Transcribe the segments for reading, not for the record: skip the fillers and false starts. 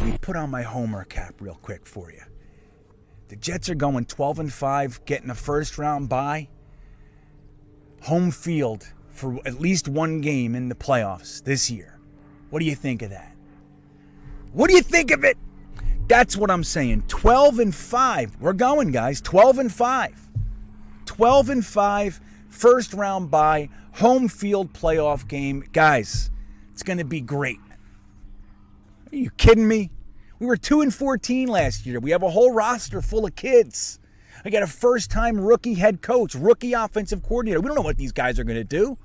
Let me put on my homer cap real quick for you. The Jets are going 12-5, getting a first-round bye. Home field for at least one game in the playoffs this year. What do you think of that? What do you think of it? That's what I'm saying. 12-5. We're going, guys. 12-5. 12-5, first-round bye, home field playoff game. Guys, it's going to be great. Are you kidding me? We were 2-14 last year. We have a whole roster full of kids. I got a first-time rookie head coach, rookie offensive coordinator. We don't know what these guys are going to do.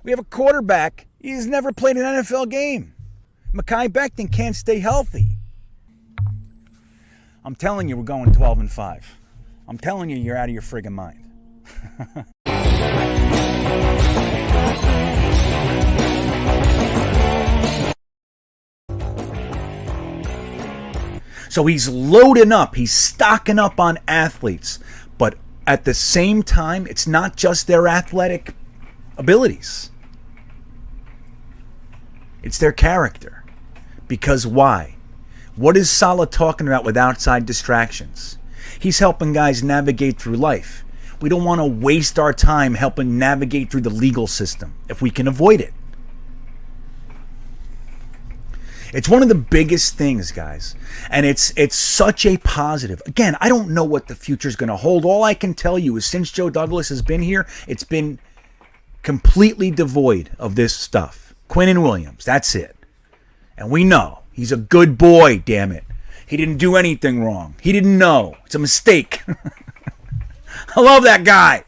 We have a quarterback. He's never played an NFL game. Mekhi Becton can't stay healthy. I'm telling you, we're going 12-5. I'm telling you, you're out of your friggin' mind. So he's loading up, he's stocking up on athletes, but at the same time, it's not just their athletic abilities. It's their character. Because why? What is Saleh talking about with outside distractions? He's helping guys navigate through life. We don't want to waste our time helping navigate through the legal system if we can avoid it. It's one of the biggest things, guys. And it's such a positive. Again, I don't know what the future is going to hold. All I can tell you is since Joe Douglas has been here, it's been completely devoid of this stuff. Quinnen Williams, that's it. And we know he's a good boy, damn it. He didn't do anything wrong. He didn't know. It's a mistake. I love that guy.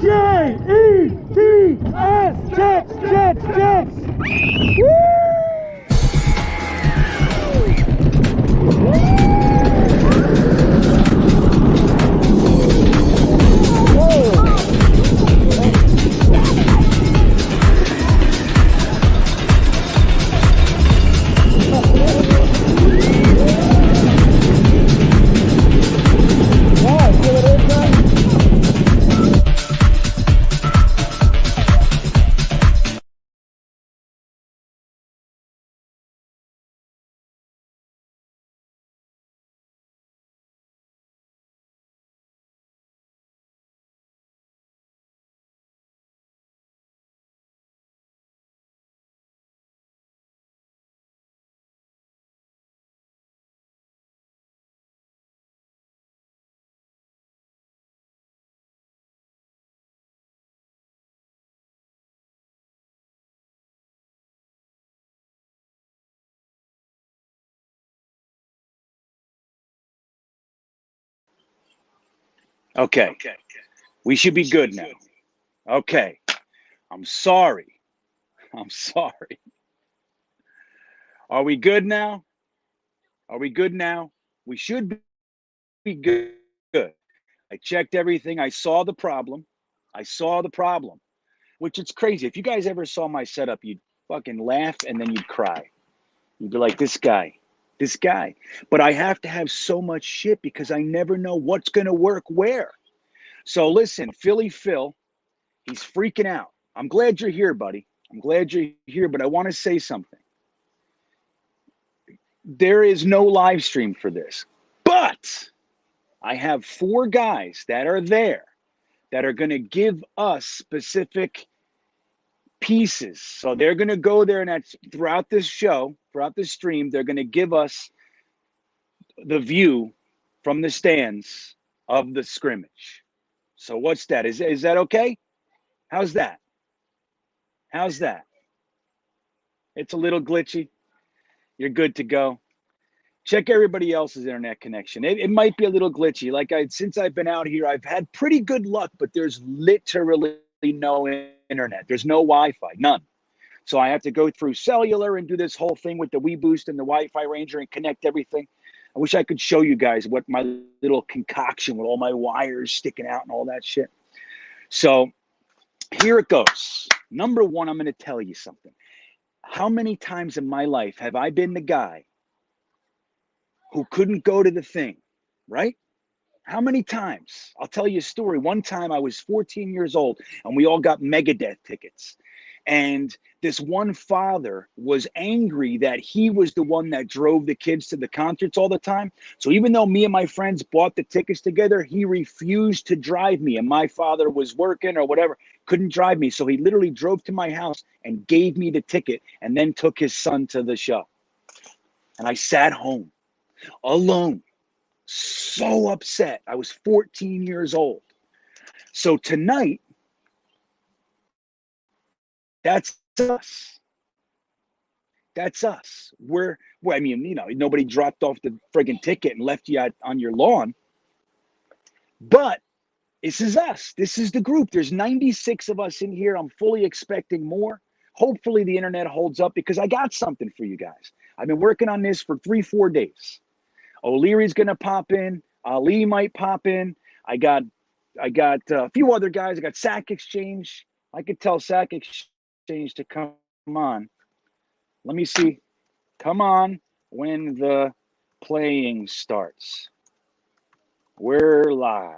Jets, Jets, Jets, Jets. Woo! Okay, we should be good now. Okay, I'm sorry. I'm sorry. Are we good now? Are we good now? We should be good. I checked everything. I saw the problem. Which it's crazy. If you guys ever saw my setup, you'd fucking laugh and then you'd cry. You'd be like, this guy. But I have to have so much shit because I never know what's going to work where. So listen, Philly Phil, he's freaking out. I'm glad you're here, buddy. I'm glad you're here, but I want to say something. there is no live stream for this, but I have 4 guys that are there that are going to give us specific pieces. So they're going to go there, and that's throughout this show, throughout the stream, they're going to give us the view from the stands of the scrimmage. So what's that? Is that okay? How's that? How's that? It's a little glitchy. You're good to go. Check everybody else's internet connection. It might be a little glitchy. Since I've been out here, I've had pretty good luck, but there's literally no internet. There's no Wi-Fi, none. So I have to go through cellular and do this whole thing with the WeBoost and the Wi-Fi Ranger and connect everything. I wish I could show you guys what my little concoction with all my wires sticking out and all that shit. So here it goes. Number one, I'm going to tell you something. How many times in my life have I been the guy who couldn't go to the thing, right? How many times? I'll tell you a story. One time I was 14 years old and we all got Megadeth tickets. And this one father was angry that he was the one that drove the kids to the concerts all the time. So even though me and my friends bought the tickets together, he refused to drive me. And my father was working or whatever, couldn't drive me. So he literally drove to my house and gave me the ticket and then took his son to the show. And I sat home alone, so upset. I was 14 years old. So tonight, that's us. That's us. Nobody dropped off the friggin' ticket and left you on your lawn. But this is us. This is the group. There's 96 of us in here. I'm fully expecting more. Hopefully the internet holds up because I got something for you guys. I've been working on this for 3-4 days. O'Leary's going to pop in. Ali might pop in. I got a few other guys. I got Sack Exchange. I could tell Sack Exchange to come on. Let me see. Come on when the playing starts. We're live.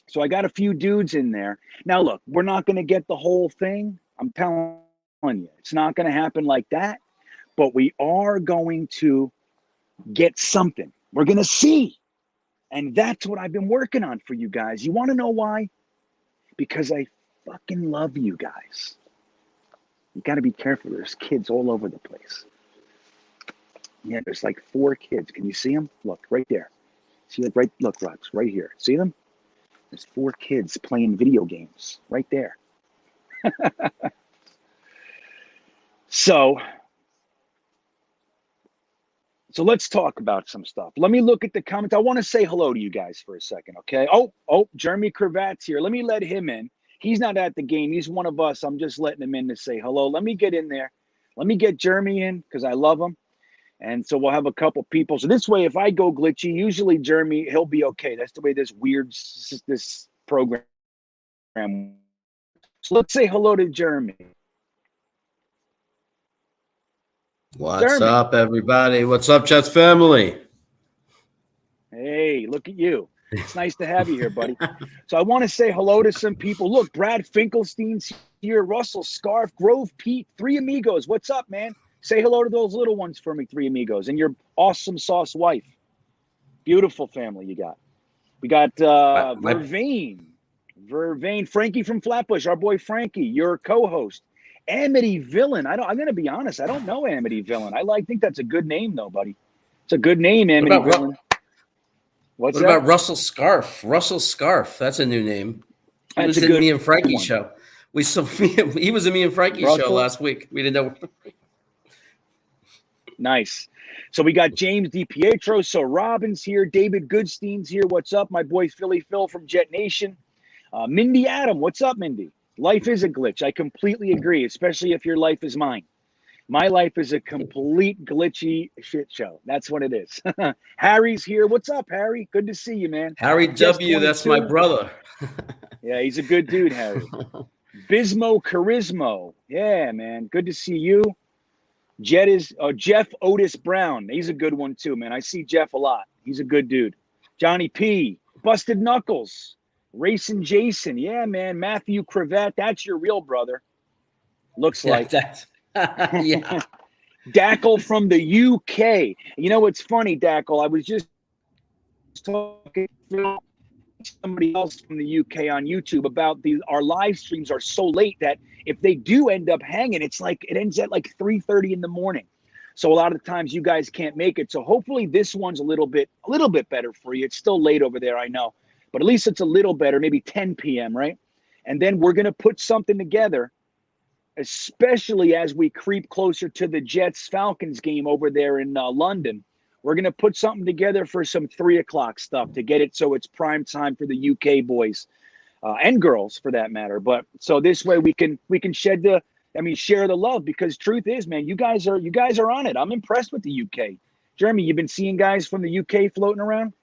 So I got a few dudes in there. Now look, we're not going to get the whole thing. I'm telling you, it's not going to happen like that. But we are going to get something. We're going to see. And that's what I've been working on for you guys. You want to know why? Because I fucking love you guys. You got to be careful. There's kids all over the place. Yeah, there's like 4 kids. Can you see them? Look, right there. See, look, Rox, right here. See them? There's 4 kids playing video games right there. So let's talk about some stuff. Let me look at the comments. I want to say hello to you guys for a second, okay? Oh, Jeremy Cravat's here. Let me let him in. He's not at the game. He's one of us. I'm just letting him in to say hello. Let me get in there. Let me get Jeremy in because I love him. And so we'll have a couple people. So this way, if I go glitchy, usually Jeremy, he'll be okay. That's the way this program. So let's say hello to Jeremy. What's up, everybody? What's up, Jets family? Hey, look at you. It's nice to have you here, buddy. So I want to say hello to some people. Look, Brad Finkelstein's here, Russell Scarf, Grove Pete, 3 Amigos. What's up, man? Say hello to those little ones for me, 3 Amigos, and your awesome sauce wife. Beautiful family you got. We got Vervain, Frankie from Flatbush, our boy Frankie, your co-host. Amity Villain. I'm going to be honest. I don't know Amity Villain. I think that's a good name, though, buddy. It's a good name, Amity Villain. What about Russell Scarf? Russell Scarf. That's a new name. He was in Me and Frankie show. He was in Me and Frankie show last week. We didn't know. Nice. So we got James DiPietro. So Robin's here. David Goodstein's here. What's up? My boy Philly Phil from Jet Nation. Mindy Adam. What's up, Mindy? Life is a glitch. I completely agree, especially if your life is mine. My life is a complete glitchy shit show. That's what it is. Harry's here. What's up, Harry? Good to see you, man. Harry W., that's my brother. Yeah, he's a good dude, Harry. Bismo Charismo. Yeah, man. Good to see you. Jeff Otis Brown. He's a good one, too, man. I see Jeff a lot. He's a good dude. Johnny P. Busted Knuckles. Racing Jason. Yeah, man. Matthew Cravat. That's your real brother. Looks like. Yeah. Dackle from the UK. You know what's funny, Dackle? I was just talking to somebody else from the UK on YouTube about our live streams are so late that if they do end up hanging, it's like it ends at like 3:30 in the morning. So a lot of the times you guys can't make it. So hopefully this one's a little bit better for you. It's still late over there, I know, but at least it's a little better, maybe 10 p.m., right? And then we're going to put something together, especially as we creep closer to the Jets-Falcons game over there in London. We're going to put something together for some 3 o'clock stuff to get it so it's prime time for the UK boys and girls for that matter. But so this way we can share the love, because truth is, man, you guys are on it. I'm impressed with the UK. Jeremy, you've been seeing guys from the UK floating around?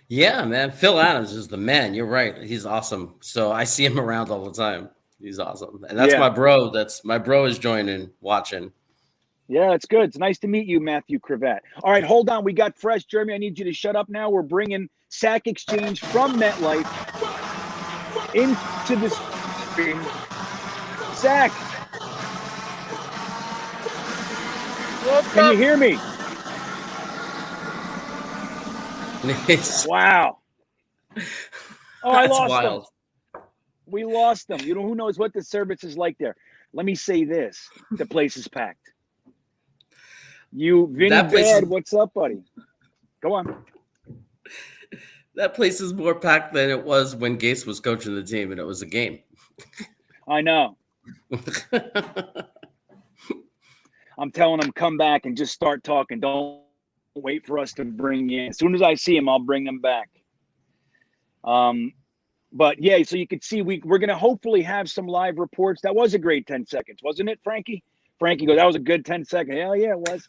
Yeah, man. Phil Adams is the man. You're right. He's awesome. So I see him around all the time. He's awesome. And that's my bro. My bro is joining, watching. Yeah, it's good. It's nice to meet you, Matthew Cravat. All right, hold on. We got fresh. Jeremy, I need you to shut up now. We're bringing Sack Exchange from Metlife into the stream. Sack. Can you hear me? Wow. Oh, I lost them. We lost them. You know, who knows what the service is like there. Let me say this. The place is packed. Vinny Bad, what's up, buddy? Go on. That place is more packed than it was when Gase was coaching the team and it was a game. I know. I'm telling him, come back and just start talking. Don't wait for us to bring you in. As soon as I see him, I'll bring them back. But yeah, so you can see we're going to hopefully have some live reports. That was a great 10 seconds, wasn't it, Frankie? Frankie goes, that was a good 10 seconds. Hell yeah, it was.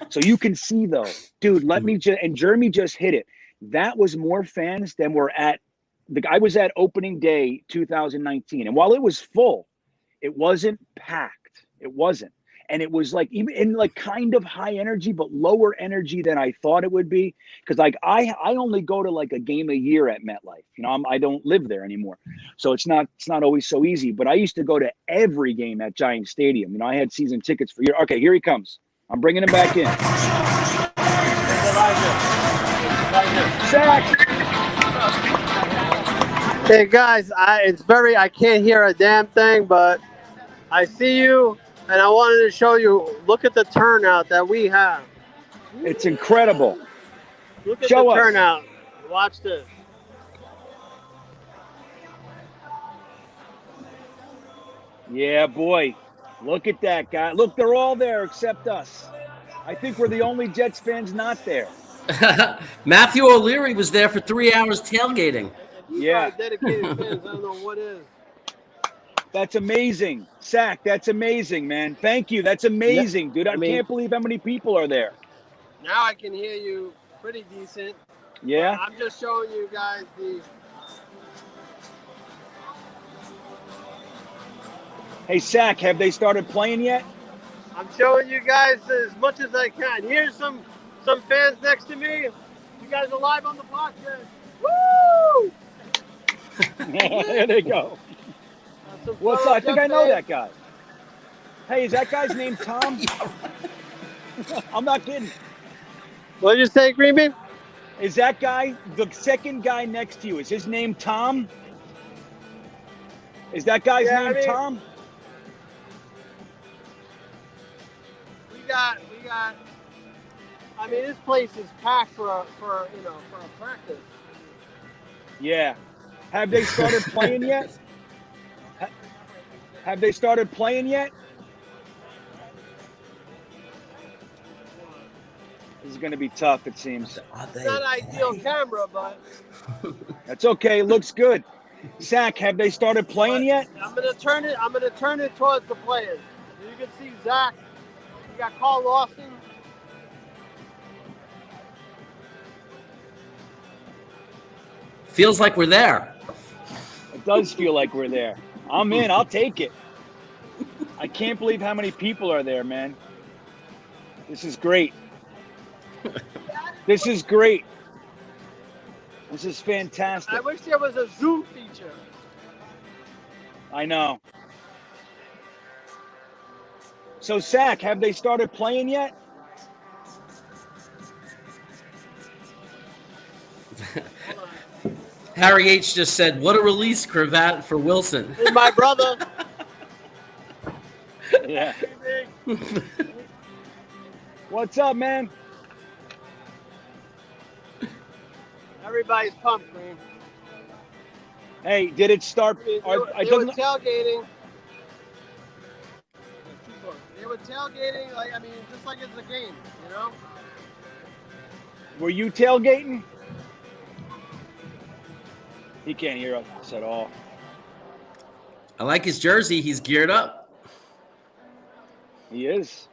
So you can see though, dude, and Jeremy just hit it. That was more fans than were I was at opening day 2019. And while it was full, it wasn't packed. It wasn't. And it was like even in like kind of high energy, but lower energy than I thought it would be. Because like I only go to like a game a year at MetLife. You know, I don't live there anymore, so it's not always so easy. But I used to go to every game at Giant Stadium. You know, I had season tickets for years. Okay, here he comes. I'm bringing him back in. Sack. Hey guys, I can't hear a damn thing, but I see you. And I wanted to show you, look at the turnout that we have. It's incredible. Look at the turnout. Watch this. Yeah, boy. Look at that guy. Look, they're all there except us. I think we're the only Jets fans not there. Matthew O'Leary was there for 3 hours tailgating. Yeah. Dedicated fans, I don't know what is. That's amazing. Sack, that's amazing, man. Thank you. That's amazing, dude. I can't believe how many people are there. Now I can hear you pretty decent. Yeah? I'm just showing you guys the... Hey, Sack, have they started playing yet? I'm showing you guys as much as I can. Here's some fans next to me. You guys are live on the podcast. Woo! There they go. What's up? I think I know that guy. Hey, is that guy's name Tom? I'm not kidding. What did you say, Green Bean? Is that guy, the second guy next to you, is his name Tom? Is that guy's name Tom? We got. I mean, this place is packed for a practice. Yeah. Have they started playing yet? Have they started playing yet? This is going to be tough, it seems. It's not ideal camera, but... That's okay. It looks good. Sack, have they started playing yet? I'm going to turn it towards the players. You can see Zach. You got Carl Lawson. Feels like we're there. It does feel like we're there. I'm in. I'll take it. I can't believe how many people are there, man. This is great. This is great. This is fantastic. I wish there was a Zoom feature. I know. So, Sack, have they started playing yet? Harry H. just said, "What a release cravat for Wilson." Hey, my brother. Yeah. What's up, man? Everybody's pumped, man. Hey, did it start? They were tailgating. They were tailgating, just like it's a game, you know? Were you tailgating? He can't hear us at all. I like his jersey. He's geared up. He is.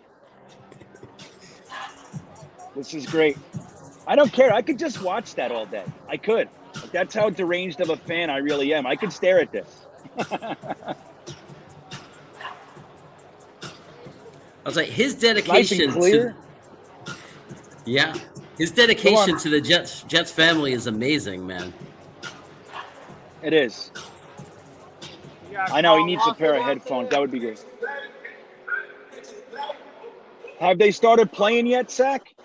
This is great. I don't care. I could just watch that all day. I could. That's how deranged of a fan I really am. I could stare at this. I was like, his dedication nice and clear. His dedication to the Jets family is amazing, man. It is. I know he needs a pair of headphones. That would be good. Have they started playing yet, Sack?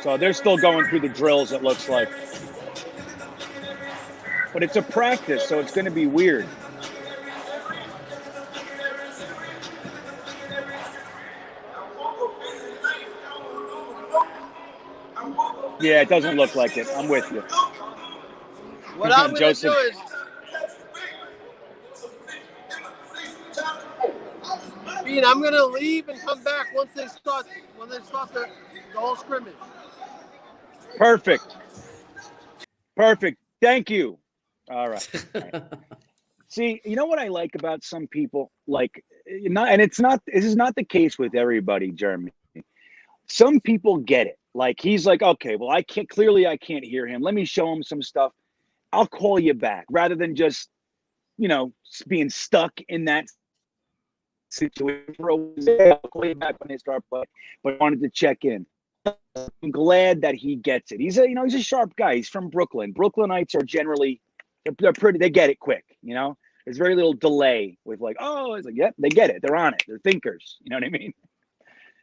So they're still going through the drills, it looks like. But it's a practice, so it's going to be weird. Yeah, it doesn't look like it. I'm with you. What I'm going to do is... Bean, I'm going to leave and come back when they start the whole scrimmage. Perfect. Thank you. All right. See, you know what I like about some people? This is not the case with everybody, Jeremy. Some people get it. Like, he's like, okay, well, I can't hear him. Let me show him some stuff. I'll call you back, rather than just, being stuck in that situation. I'll call you back when they start playing, but I wanted to check in. I'm glad that he gets it. He's a sharp guy. He's from Brooklyn. Brooklynites are generally, they get it quick, There's very little delay with it's like, yep, they get it. They're on it. They're thinkers. You know what I mean?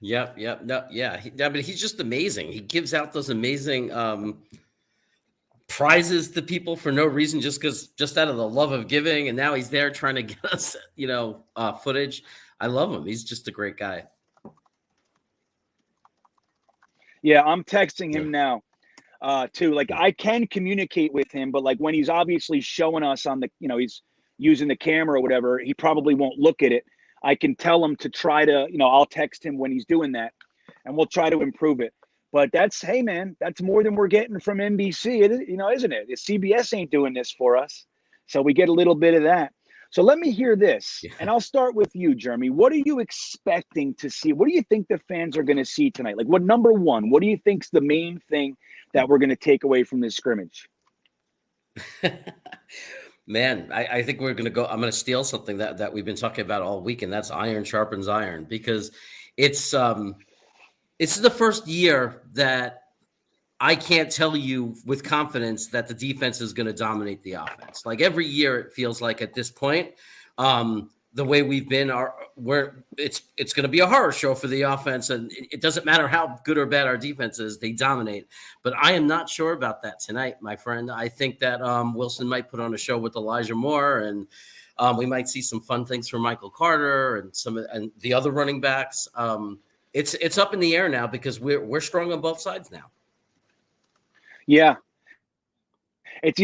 Yep. No, yeah. But he's just amazing. He gives out those amazing prizes to people for no reason, just out of the love of giving. And now he's there trying to get us, footage. I love him. He's just a great guy. Yeah, I'm texting him now, too. Like, I can communicate with him, but when he's obviously showing us on the, he's using the camera or whatever, he probably won't look at it. I can tell him to try to, I'll text him when he's doing that, and we'll try to improve it. But hey, man, that's more than we're getting from NBC, isn't it? CBS ain't doing this for us. So we get a little bit of that. So let me hear this, and I'll start with you, Jeremy. What are you expecting to see? What do you think the fans are going to see tonight? Number one, what do you think's the main thing that we're going to take away from this scrimmage? Man, I think we're going to go. I'm going to steal something that we've been talking about all week, and that's iron sharpens iron, because it's the first year that I can't tell you with confidence that the defense is going to dominate the offense. Like, every year, it feels like at this point, the way we've been, it's going to be a horror show for the offense, and it doesn't matter how good or bad our defense is, they dominate. But I am not sure about that tonight, my friend. I think that Wilson might put on a show with Elijah Moore, and we might see some fun things from Michael Carter and the other running backs. It's up in the air now, because we're strong on both sides now. Yeah. It's,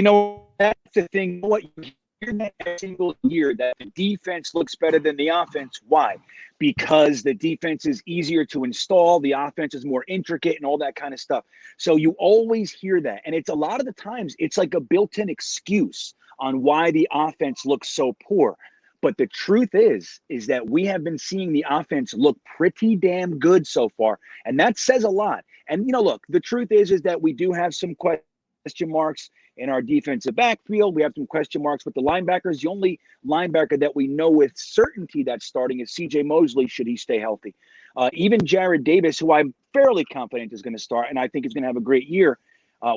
that's the thing. What you hear that every single year, that the defense looks better than the offense. Why? Because the defense is easier to install. The offense is more intricate and all that kind of stuff. So you always hear that. And it's a lot of the times, it's like a built-in excuse on why the offense looks so poor. But the truth is that we have been seeing the offense look pretty damn good so far. And that says a lot. And, look, the truth is that we do have some question marks in our defensive backfield. We have some question marks with the linebackers. The only linebacker that we know with certainty that's starting is C.J. Mosley, should he stay healthy. Even Jared Davis, who I'm fairly confident is going to start, and I think is going to have a great year.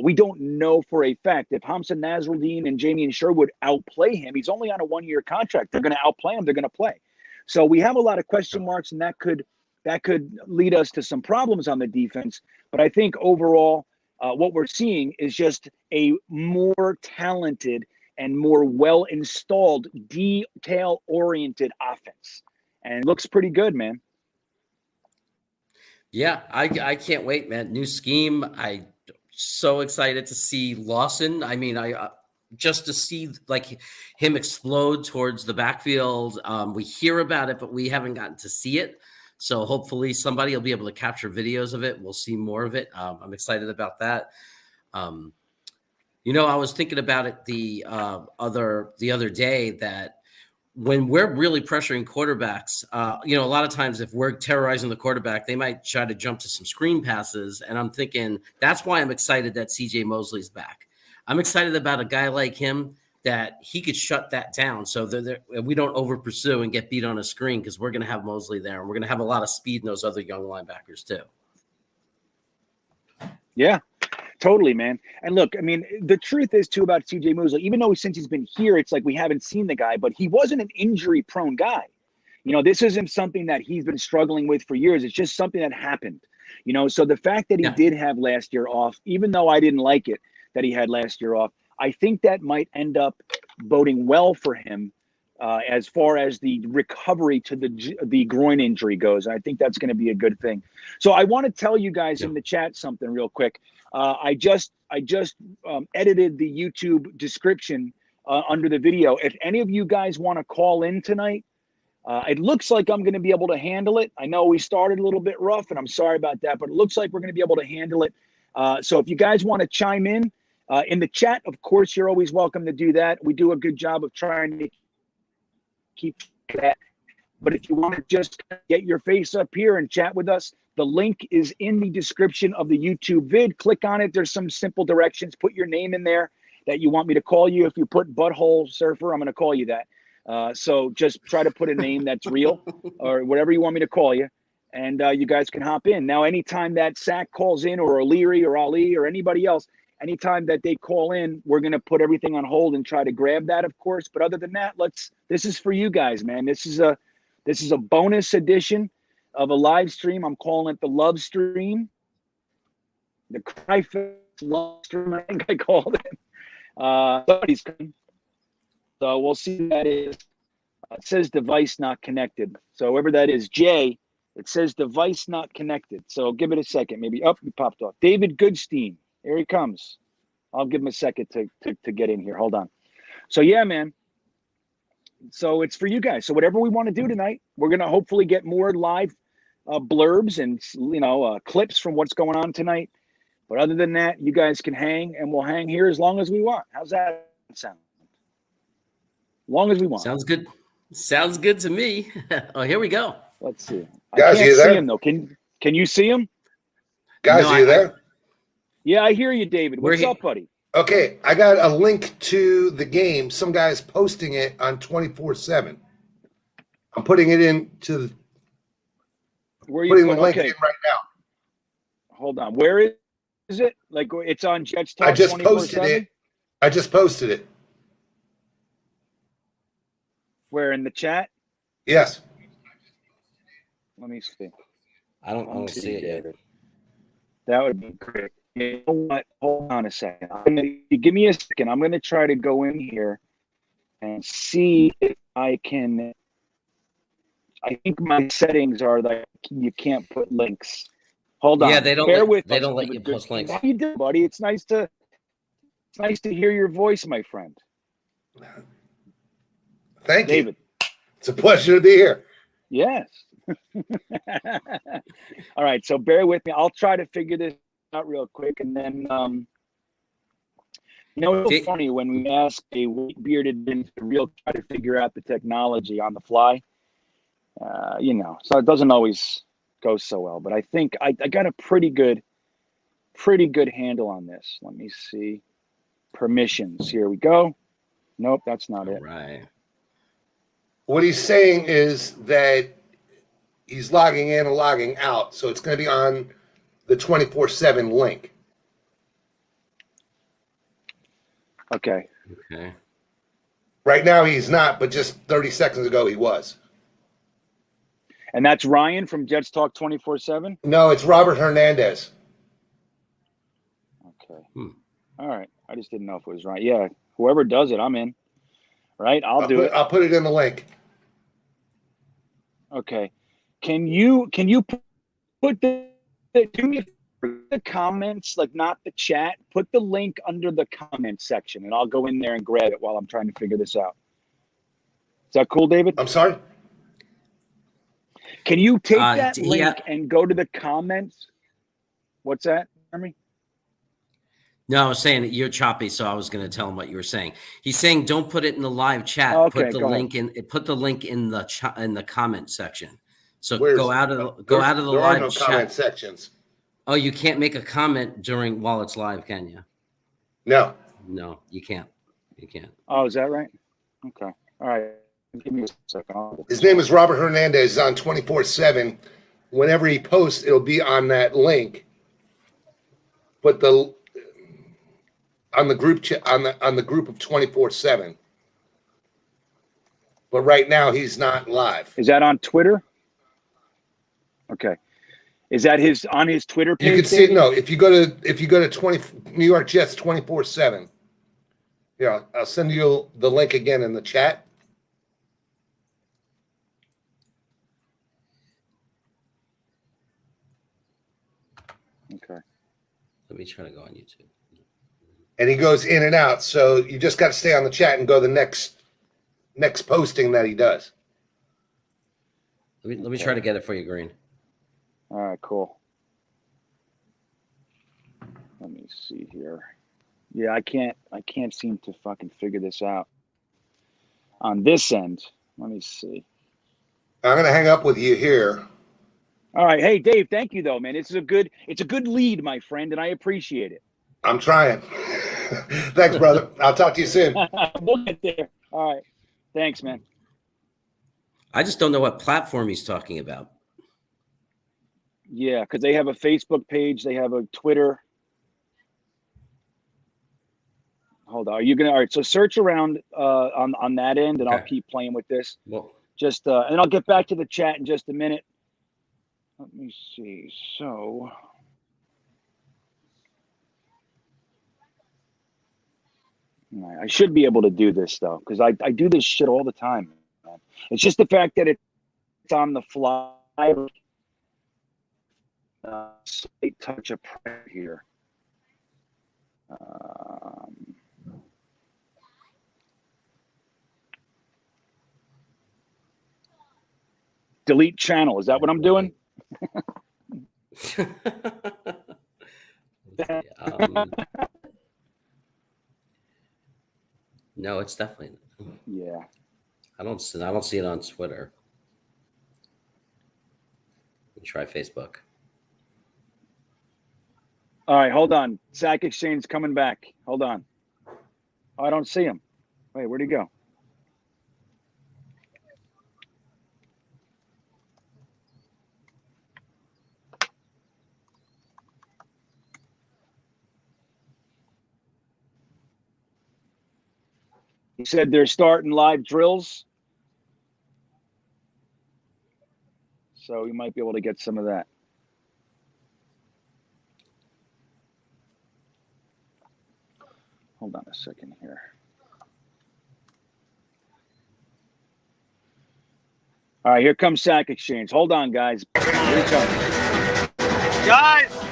We don't know for a fact if Hamza Nasruddin and Jamie Sherwood outplay him. He's only on a 1-year contract. They're going to outplay him. They're going to play. So we have a lot of question marks, and that could lead us to some problems on the defense. But I think overall, what we're seeing is just a more talented and more well-installed, detail-oriented offense. And it looks pretty good, man. Yeah, I can't wait, man. New scheme. I so excited to see Lawson. I mean, I just to see like him explode towards the backfield. We hear about it, but we haven't gotten to see it. So hopefully somebody will be able to capture videos of it. We'll see more of it. I'm excited about that. I was thinking about it the other day that when we're really pressuring quarterbacks, a lot of times if we're terrorizing the quarterback, they might try to jump to some screen passes. And I'm thinking that's why I'm excited that CJ Mosley's back. I'm excited about a guy like him that he could shut that down so that we don't over pursue and get beat on a screen, because we're going to have Mosley there and we're going to have a lot of speed in those other young linebackers too. Yeah. Totally, man. And look, I mean, the truth is too about CJ Mosley, even though since he's been here, it's like we haven't seen the guy, but he wasn't an injury prone guy. This isn't something that he's been struggling with for years. It's just something that happened, so the fact that he did have last year off, even though I didn't like it that he had last year off, I think that might end up boding well for him as far as the recovery to the groin injury goes. I think that's going to be a good thing. So I want to tell you guys in the chat something real quick. I just edited the YouTube description under the video. If any of you guys want to call in tonight, it looks like I'm going to be able to handle it. I know we started a little bit rough, and I'm sorry about that, but it looks like we're going to be able to handle it. So if you guys want to chime in the chat, of course, you're always welcome to do that. We do a good job of trying to keep that. But if you want to just get your face up here and chat with us, the link is in the description of the YouTube vid. Click on it. There's some simple directions. Put your name in there that you want me to call you. If you put Butthole Surfer, I'm going to call you that. So just try to put a name that's real or whatever you want me to call you. And you guys can hop in. Now, anytime that Sack calls in, or O'Leary or Ali or anybody else, anytime that they call in, we're going to put everything on hold and try to grab that, of course. But other than that, this is for you guys, man. This is a bonus edition of a live stream. I'm calling it the love stream. The Cryfest love stream, I think I called it. Somebody's coming. So we'll see who that is. It says device not connected. So whoever that is, Jay, it says device not connected. So give it a second. Maybe he popped off. David Goodstein. Here he comes. I'll give him a second to get in here. Hold on. So yeah, man. So it's for you guys. So whatever we want to do tonight, we're going to hopefully get more live blurbs and, clips from what's going on tonight. But other than that, you guys can hang, and we'll hang here as long as we want. How's that sound? As long as we want. Sounds good. Sounds good to me. Oh, here we go. Let's see. Guys, I can't see him though. Can you see him? Guys, are you there? Yeah, I hear you, David. What's up, buddy? Okay, I got a link to the game. Some guy's posting it on 24/7. I'm putting it into the putting the link in right now. Hold on. Where is it? Like it's on Jets Talk. I just posted it. I just posted it. Where, in the chat? Yes. Let me see. I don't see it yet. That would be great. You know what? Hold on a second. Give me a second. I'm going to try to go in here and see if I can. I think my settings are like you can't put links. Hold on. Yeah, they don't. They don't let you post links. How you doing, buddy? It's nice to hear your voice, my friend. Thank you, David. It's a pleasure to be here. Yes. All right, so bear with me. I'll try to figure this out real quick, and then it's funny when we ask a bearded to real try to figure out the technology on the fly. So it doesn't always go so well, but I think I got a pretty good handle on this. Let me see. Permissions. Here we go. Nope, that's not it. Right. What he's saying is that he's logging in and logging out, so it's going to be on the 24/7 link. Okay. Okay. Right now he's not, but just 30 seconds ago he was. And that's Ryan from Jets Talk 24/7? No, it's Robert Hernandez. Okay. All right. I just didn't know if it was Ryan. Yeah. Whoever does it, I'm in. Right? I'll do it. I'll put it in the link. Okay. Can you put do me the comments, like not the chat, put the link under the comment section and I'll go in there and grab it while I'm trying to figure this out. Is that cool, David? I'm sorry? Can you take that link and go to the comments? What's that, Jeremy? No, I was saying that you're choppy, so I was going to tell him what you were saying. He's saying don't put it in the live chat. Okay, put the link in. Put the link in the comment section. So Where's, go out of the there live are no chat. comment sections. Oh, you can't make a comment while it's live, can you? No. No, you can't. You can't. Oh, is that right? Okay. All right. Give me a second. His name is Robert Hernandez. He's on 24/7. Whenever he posts, it'll be on that link. But on the group chat on the group of 24/7. But right now he's not live. Is that on Twitter? Okay. Is that on his Twitter page? You can see it. No, if you go to 20 New York Jets 24/7. Yeah, I'll send you the link again in the chat. Okay. Let me try to go on YouTube. And he goes in and out, so you just got to stay on the chat and go to the next posting that he does. Let me try to get it for you, Green. All right, cool. Let me see here. Yeah, I can't seem to fucking figure this out on this end. Let me see. I'm gonna hang up with you here. All right, hey Dave, thank you though, man. It's a good lead, my friend, and I appreciate it. I'm trying. Thanks, brother. I'll talk to you soon. We'll get there. All right, thanks, man. I just don't know what platform he's talking about. Yeah, because they have a Facebook page, they have a Twitter. Hold on. Are you gonna? All right. So search around on that end, and Okay. I'll keep playing with this. Well, Just and I'll get back to the chat in just a minute. Let me see. So. All right, I should be able to do this though, because I do this shit all the time, man. It's just the fact that it's on the fly. Slight touch of pressure here. Delete channel. Is that what I'm doing? no, it's definitely. Yeah. I don't see it on Twitter. Let me try Facebook. All right, hold on. Sack Exchange coming back. Hold on. Oh, I don't see him. Wait, where'd he go? He said they're starting live drills. So you might be able to get some of that. Hold on a second here. All right, here comes Sack Exchange. Hold on, guys. Here he comes. Guys!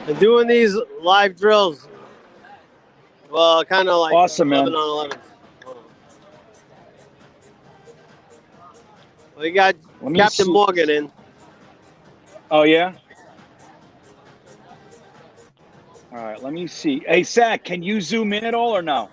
They're doing these live drills. Well, kind of like Awesome, 11 man. on 11. We got Captain Morgan in. Oh, yeah? All right, let me see. Hey, Sack, can you zoom in at all or no?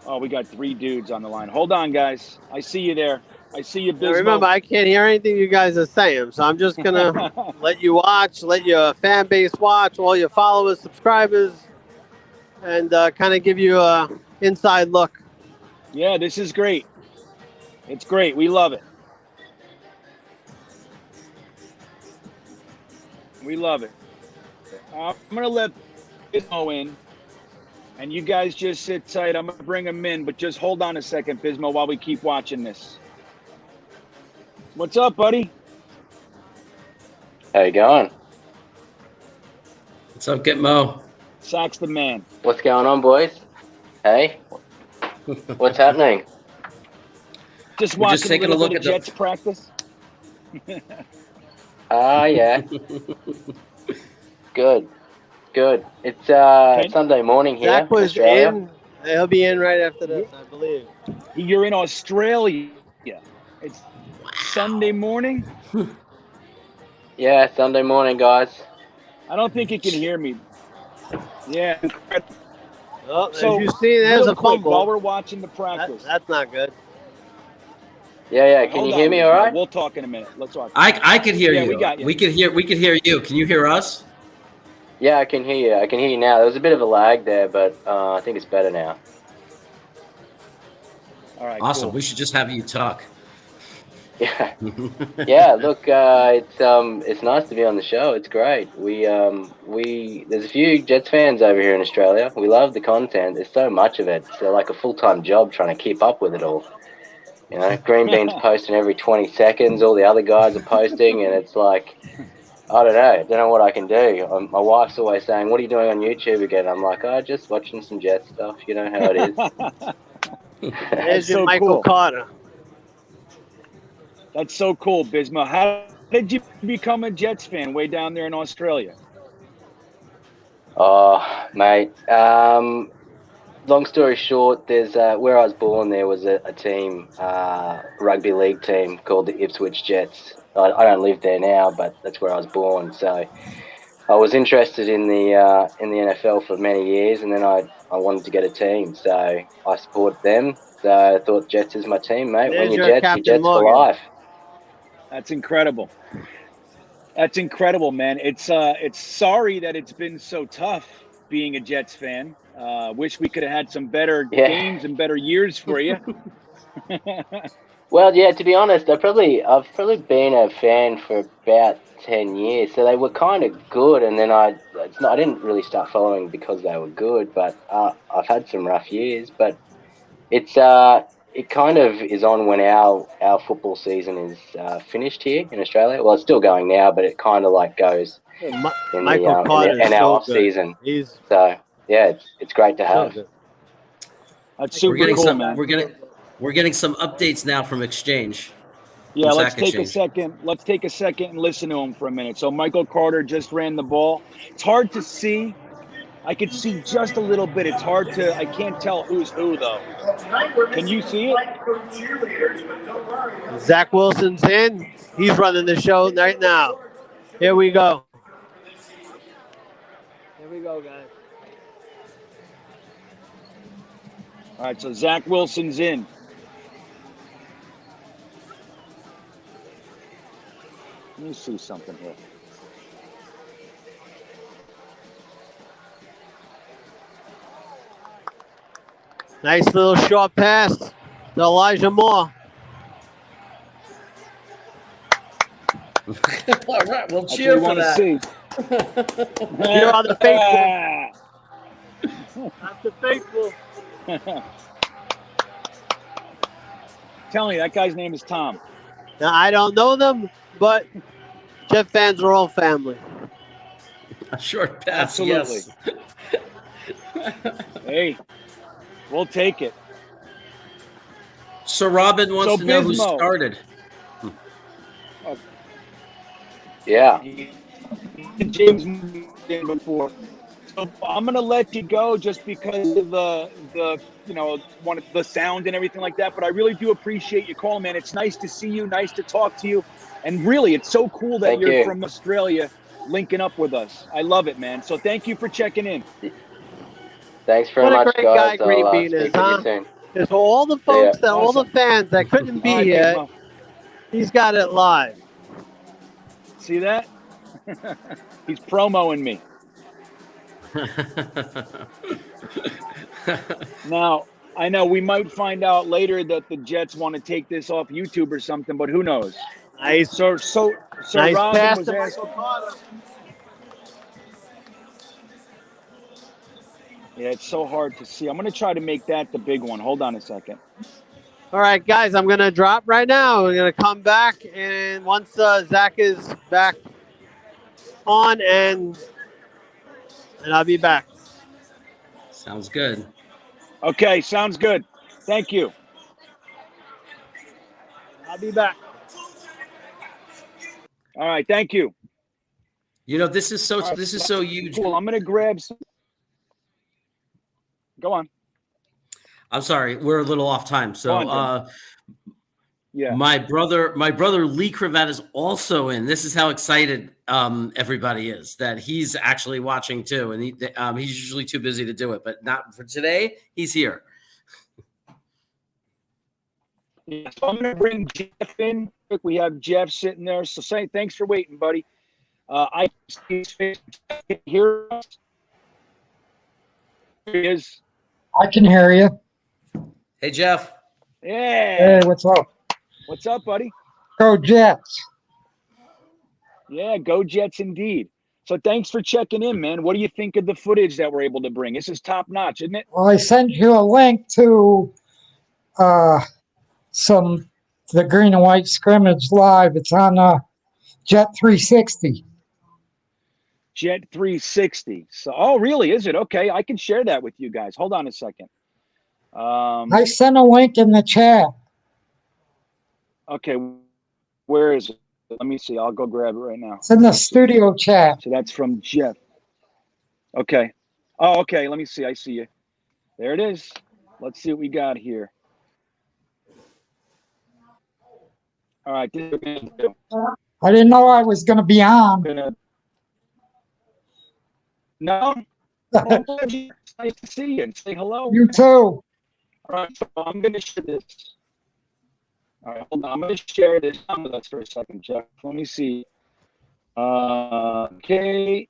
Oh, we got 3 dudes on the line. Hold on, guys. I see you there. I see you, Now, Bismo. remember, I can't hear anything you guys are saying, so I'm just going to let you watch, let your fan base watch, all your followers, subscribers, and kind of give you a inside look. Yeah, this is great. It's great. We love it. We love it. I'm going to let Bismo in, and you guys just sit tight. I'm going to bring him in, but just hold on a second, Bismo, while we keep watching this. What's up, buddy? How you going? What's up, Gitmo? Sax the man. What's going on, boys? Hey, what's happening? Just We're watching just taking a a little look bit of at the- Jets practice. Yeah. Good. It's Sunday morning here Zach in was Australia. in. He'll be in right after this, I believe. You're in Australia. It's Sunday morning. Yeah, Sunday morning, guys. I don't think you can hear me. Yeah. Oh, So, as you see, there's real a quick, while fumble. we're watching the practice. That's not good. Yeah. Can you hear me all right? We'll talk in a minute. Let's talk. I could hear you. We got you. We could hear you. Can you hear us? Yeah, I can hear you. I can hear you now. There was a bit of a lag there, but I think it's better now. All right. Awesome. Cool. We should just have you talk. Yeah. Yeah. Look, it's nice to be on the show. It's great. There's a few Jets fans over here in Australia. We love the content. There's so much of it. It's like a full-time job trying to keep up with it all. You know, Green Bean's posting every 20 seconds. All the other guys are posting, and it's like, I don't know. I don't know what I can do. My wife's always saying, "What are you doing on YouTube again?" I'm like, "Oh, just watching some Jet stuff." You know how it is. There's your so Michael cool. Carter. That's so cool, Bismo. How did you become a Jets fan way down there in Australia? Oh, mate. Long story short, there's where I was born. There was a team, rugby league team called the Ipswich Jets. I don't live there now, but that's where I was born. So I was interested in the NFL for many years, and then I wanted to get a team, so I supported them. So I thought Jets is my team, mate. There's When your you're Captain Jets for Morgan. life. That's incredible. That's incredible, man. It's sorry that it's been so tough being a Jets fan. Wish we could have had some better games and better years for you. Well, yeah. To be honest, I've probably been a fan for about 10 years. So they were kind of good, and then I didn't really start following because they were good. But I've had some rough years. But it kind of is on when our football season is finished here in Australia. Well, it's still going now, but it kind of like goes in Michael Carter in is our so off good. season. He's So yeah, it's great to have. good. That's super cool, man. We're getting some updates now from Exchange. Yeah, from let's Sack take Exchange. a second. Let's take a second and listen to him for a minute. So Michael Carter just ran the ball. It's hard to see. I could see just a little bit. It's hard to. I can't tell who's who though. Can you see it? Zach Wilson's in. He's running the show right now. Here we go. Here we go, guys. All right, so Zach Wilson's in. Let me see something here. Nice little short pass to Elijah Moore. All right, we'll That's cheer what we for want to that. see. Here are the faithful. That's the faithful. Telling you, that guy's name is Tom. Now, I don't know them, but Jet fans are all family. A short pass, Absolutely. yes. Hey, we'll take it. So Robin wants to know who Bismo. started. Yeah. James in before. So I'm gonna let you go just because of the the sound and everything like that. But I really do appreciate you calling, man. It's nice to see you, nice to talk to you, and really, it's so cool that you're from Australia, linking up with us. I love it, man. So thank you for checking in. Thanks very What a much, great guys. guy Green I'll Bean speak is, with huh? you soon. is for all the folks, Yeah. all the fans that couldn't be All right, Big here. Mo. He's got it live. See that? He's promoing me. Now, I know we might find out later that the Jets want to take this off YouTube or something, but who knows? Nice, So nice Robin pass was to asking. Michael Carter. Yeah, it's so hard to see. I'm going to try to make that the big one. Hold on a second. All right, guys, I'm going to drop right now. We're going to come back, and once Zach is back on, and I'll be back. Sounds good. Okay, sounds good. Thank you. I'll be back. All right, thank you. You know, this is so All right, this is so huge. Cool. I'm going to grab some. Go on. I'm sorry, we're a little off time. So Go on, yeah. my brother Lee Cravat is also in. This is how excited everybody is that he's actually watching too. And he's usually too busy to do it, but not for today. He's here. Yeah, so I'm going to bring Jeff in. We have Jeff sitting there. So say thanks for waiting, buddy. I see his face. Hear us? Here he is. I can hear you. Hey, Jeff. Yeah. Hey, what's up? What's up, buddy? Go Jets. Yeah, go Jets indeed. So thanks for checking in, man. What do you think of the footage that we're able to bring? This is top notch, isn't it? Well, I sent you a link to the Green and White Scrimmage live. It's on Jet 360. Jet 360. So, oh, really? Is it? Okay, I can share that with you guys. Hold on a second. I sent a link in the chat. Okay, where is it? Let me see. I'll go grab it right now. It's in the studio chat. So that's from Jeff. Okay. Oh, okay. Let me see. I see you. There it is. Let's see what we got here. All right. This is what we're gonna do. I didn't know I was going to be on. No. Well, it's nice to see you and say hello. You too. All right. So I'm going to share this. All right. Hold on. I'm going to share this on with us for a second, Jeff. Let me see. Okay.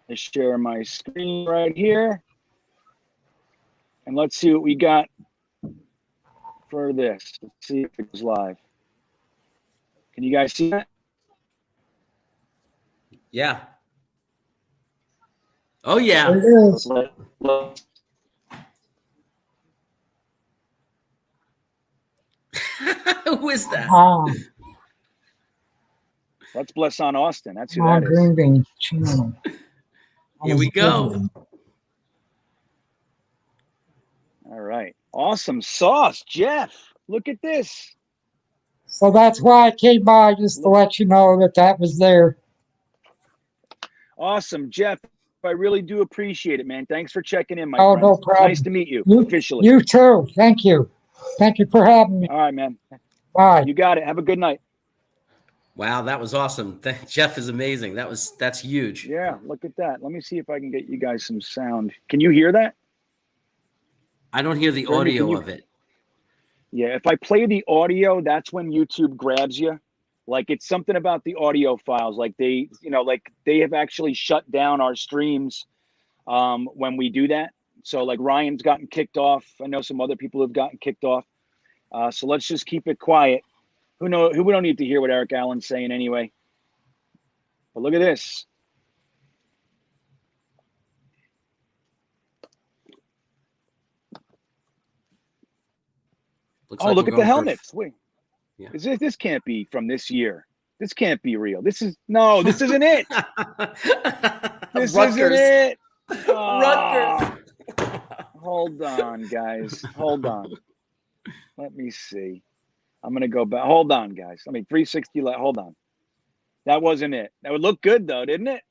I share my screen right here. And let's see what we got for this. Let's see if it goes live. Can you guys see that? Yeah. Oh, yeah. It is. Who is that? Let's bless on Austin. That's who On that Green is. Bean channel. Here we go. All right. Awesome sauce, Jeff. Look at this. So that's why I came by, just to let you know that was there. Awesome, Jeff. I really do appreciate it, man. Thanks for checking in, my Oh, friend. no problem. Nice to meet you officially. You too. Thank you. Thank you for having me. All right, man. Bye. You got it. Have a good night. Wow, that was awesome. Jeff is amazing. That's huge. Yeah, look at that. Let me see if I can get you guys some sound. Can you hear that? I don't hear the audio of it. Yeah, if I play the audio, that's when YouTube grabs you. Like it's something about the audio files. Like they have actually shut down our streams when we do that. So like Ryan's gotten kicked off. I know some other people have gotten kicked off. So let's just keep it quiet. We don't need to hear what Eric Allen's saying anyway. But look at this. Looks Oh, like look we're at the going helmets. Wait, Yeah. this can't be from this year. This can't be real. This isn't it. This isn't it. Rutgers. Hold on, guys. Hold on. Let me see. I'm gonna go back. Hold on, guys. 360. Hold on. That wasn't it. That would look good though, didn't it?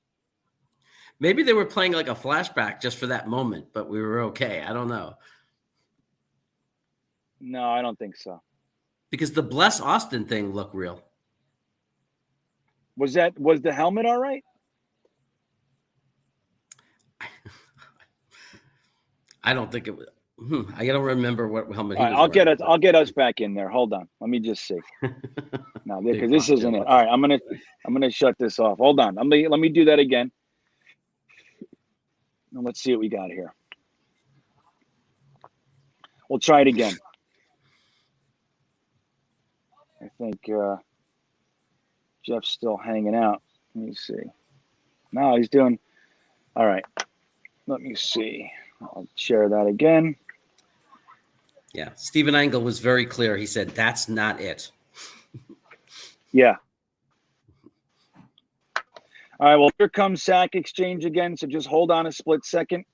Maybe they were playing like a flashback just for that moment, but we were okay. I don't know. No, I don't think so. Because the Bless Austin thing looked real. Was the helmet all right? I don't think it was. I got to remember what helmet he All right, was wearing. I'll get us back in there. Hold on. Let me just see. No, because this isn't it. All right, I'm gonna shut this off. Hold on. Let me do that again. Now let's see what we got here. We'll try it again. I think Jeff's still hanging out. Let me see. No, he's doing all right. Let me see. I'll share that again. Yeah, Stephen Angle was very clear. He said, "That's not it." Yeah. All right, well, here comes Sack Exchange again, so just hold on a split second.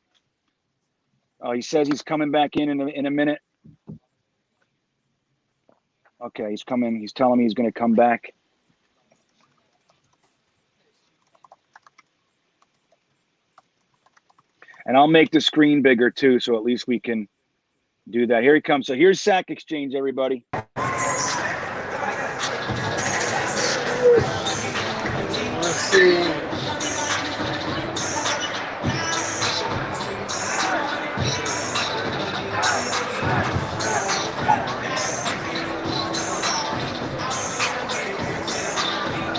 Oh, he says he's coming back in a minute. Okay, he's coming. He's telling me he's going to come back. And I'll make the screen bigger, too, so at least we can do that. Here he comes. So here's Sack Exchange, everybody. Let's see.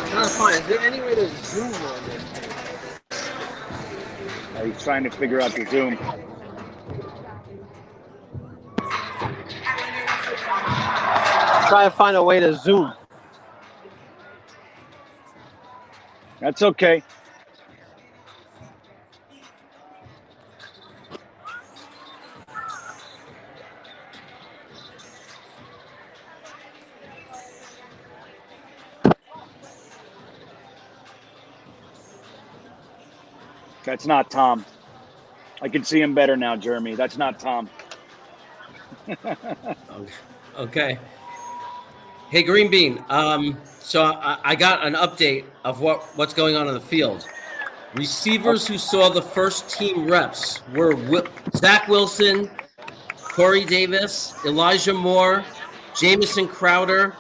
Trying to find. Is there any way to zoom on this? He's trying to figure out the zoom. Try to find a way to zoom. That's okay. That's not Tom. I can see him better now, Jeremy. That's not Tom. Okay. Hey, Green Bean. So I got an update of what's going on in the field. Receivers who saw the first team reps were Zach Wilson, Corey Davis, Elijah Moore, Jamison Crowder,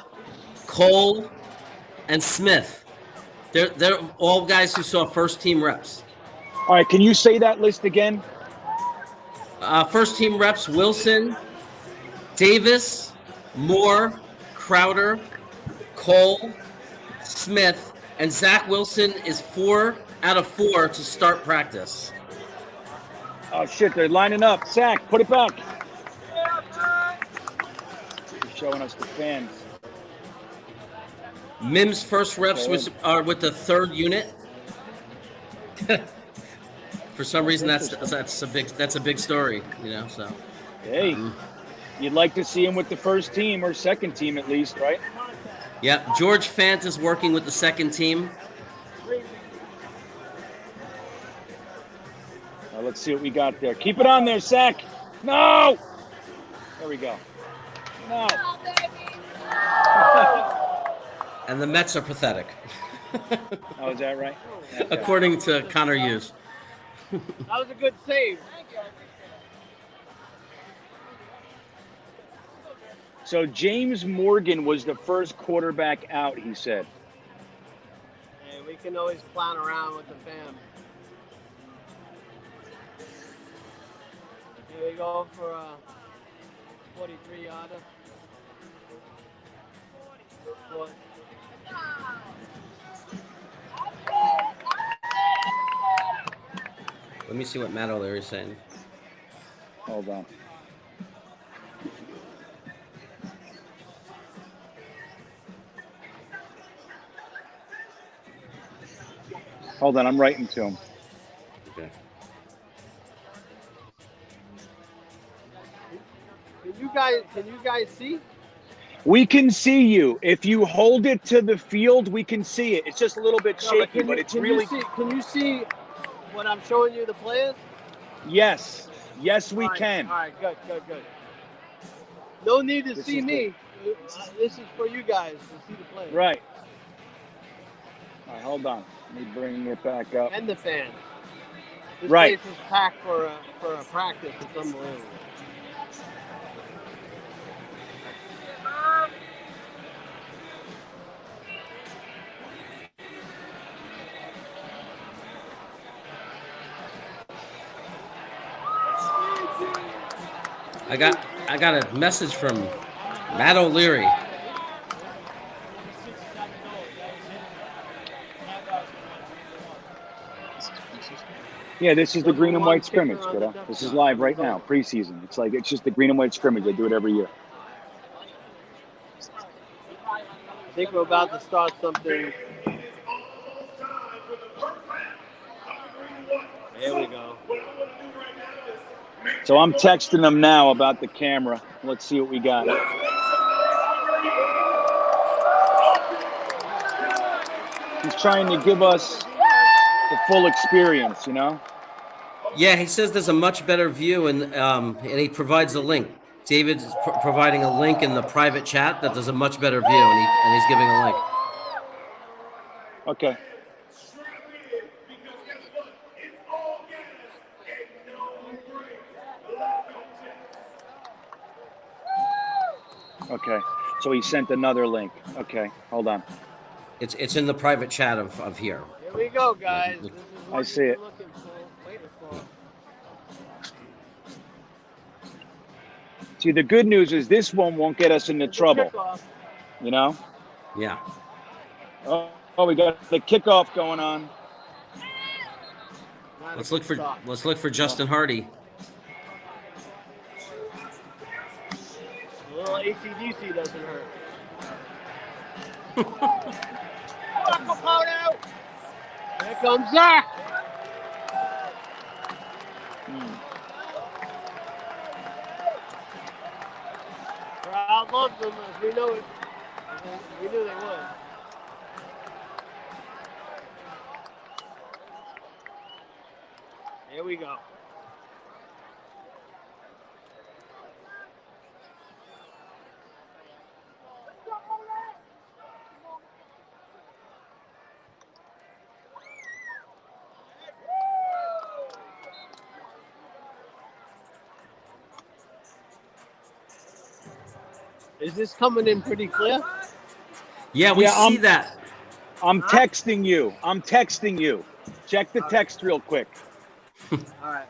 Cole, and Smith. They're all guys who saw first team reps. All right, can you say that list again? First team reps: Wilson, Davis, Moore, Crowder, Cole, Smith, and Zach Wilson is 4 out of 4 to start practice. Oh, shit, they're lining up. Sack, put it back. He's showing us the fans. Mims' first reps are with the 3rd unit. For some reason, that's a big story, you know. So, hey, you'd like to see him with the first team or second team at least, right? Yeah, George Fant is working with the second team. Let's see what we got there. Keep it on there, Sack. No. There we go. No. And the Mets are pathetic. Oh, is that right? Okay. According to Connor Hughes. That was a good save. So James Morgan was the first quarterback out, he said. Hey, we can always clown around with the fam. Here we go for a 43-yarder. Let me see what Matt O'Leary's saying. Hold on. Hold on, I'm writing to him. Okay. Can you guys see? We can see you. If you hold it to the field, we can see it. It's just a little bit shaky, but it's really. Can you see what I'm showing you, the players? Yes. Yes, we can. All right, good. No need to see me. This is for you guys to see the players. Right. All right, hold on. Let me bring it back up. And the fans. This Right. place is packed for a practice. It's unbelievable. I got a message from Matt O'Leary. Yeah, this is the Green and White Scrimmage, kiddo. This is live right now, preseason. It's just the Green and White Scrimmage. I do it every year. I think we're about to start something. There we go. So I'm texting them now about the camera. Let's see what we got. He's trying to give us the full experience, you know? Yeah, he says there's a much better view, and he provides a link. David's providing a link in the private chat that there's a much better view, and he's giving a link. Okay. Okay. So he sent another link. Okay, hold on. It's in the private chat of here. Here we go, guys. This is what I see it. you're looking for, waiting for. See, the good news is this one won't get us into trouble. You know? Yeah. Oh, we got the kickoff going on. Let's look for Justin Hardy. A little AC/DC doesn't hurt. Here comes Zach. Crowd loves them, as we know it. We knew they would. Here we go. Is this coming in pretty clear? Yeah, we see that. I'm texting you. Check the text real quick. All right.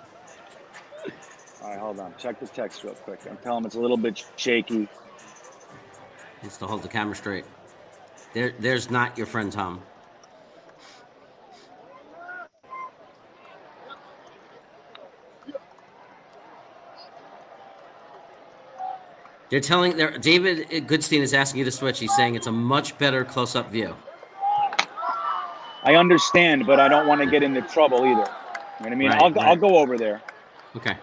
All right, hold on. Check the text real quick. I'm telling him it's a little bit shaky. Needs to hold the camera straight. There's not your friend Tom. They're telling David Goodstein is asking you to switch. He's saying it's a much better close-up view. I understand, but I don't want to get into trouble either. You know what I mean? Right, I'll go over there. Okay.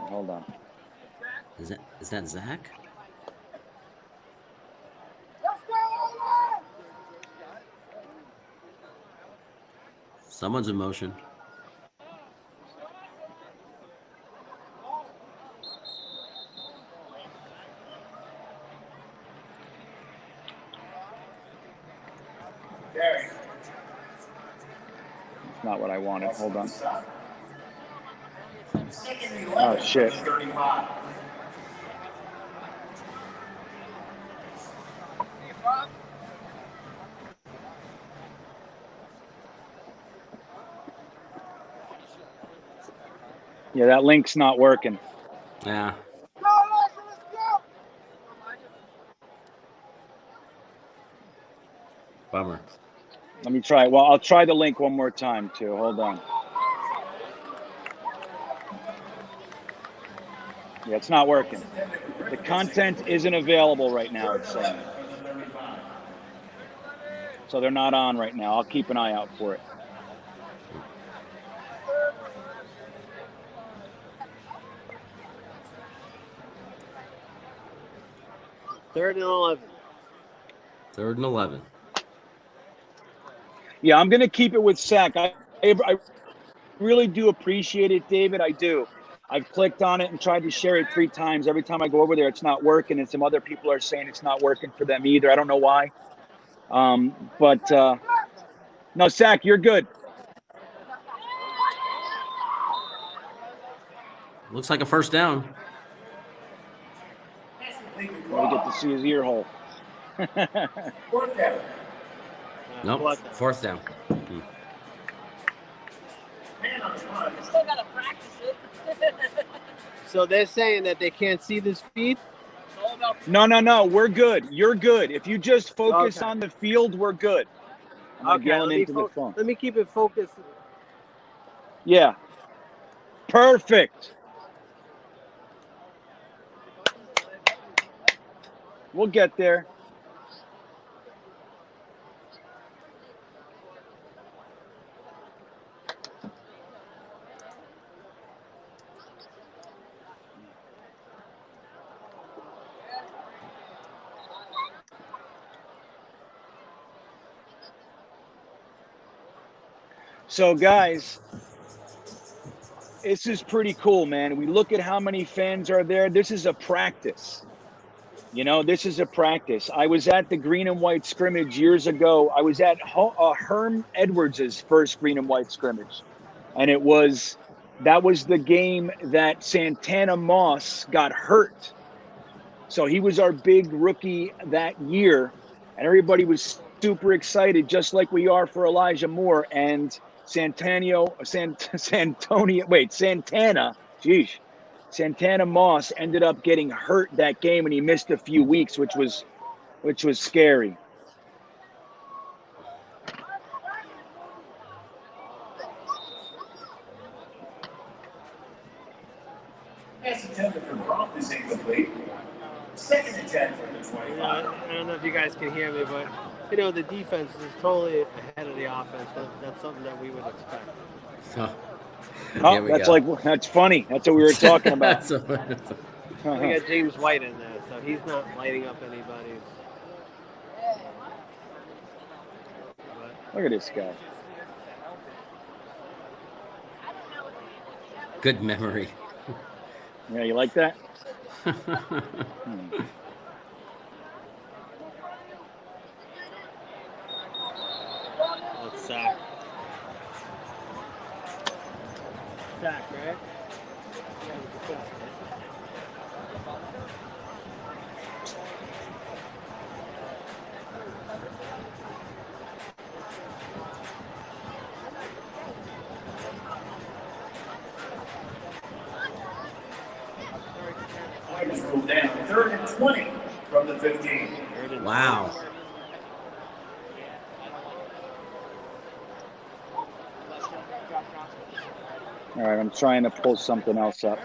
Hold on. Is that Zach? Someone's in motion. It's not what I wanted. Hold on. Oh, shit. Yeah, that link's not working. Yeah. Bummer. Let me try. Well, I'll try the link one more time, too. Hold on. Yeah, it's not working. The content isn't available right now, it's saying. So they're not on right now. I'll keep an eye out for it. Third and 11. 3rd and 11. Yeah, I'm going to keep it with Sack. I really do appreciate it, David. I do. I've clicked on it and tried to share it 3 times. Every time I go over there, it's not working. And some other people are saying it's not working for them either. I don't know why. No, Sack, you're good. Looks like a first down. We get to see his ear hole. Nope, fourth down. Still gotta practice it. So they're saying that they can't see this feed? No. We're good. You're good. If you just focus Okay. on the field, we're good. I'm not yelling into the phone. Let me keep it focused. Yeah. Perfect. We'll get there. So, guys, this is pretty cool, man. We look at how many fans are there. This is a practice. You know, this is a practice. I was at the Green and White Scrimmage years ago. I was at Herm Edwards' first Green and White Scrimmage. And that was the game that Santana Moss got hurt. So he was our big rookie that year. And everybody was super excited, just like we are for Elijah Moore. And Santana Moss ended up getting hurt that game, and he missed a few weeks, which was scary. Pass intended for Groff is incomplete. Second and 10 from the 25. I don't know if you guys can hear me, but you know the defense is totally ahead of the offense. That's something that we would expect. That's funny. That's what we were talking about. We got James White in there, so he's not lighting up anybody. Look at this guy. Good memory. Yeah, you like that? That's sack. Sack, right? Tigers ruled down. Third and 20 from the 15. Wow. All right, I'm trying to pull something else up.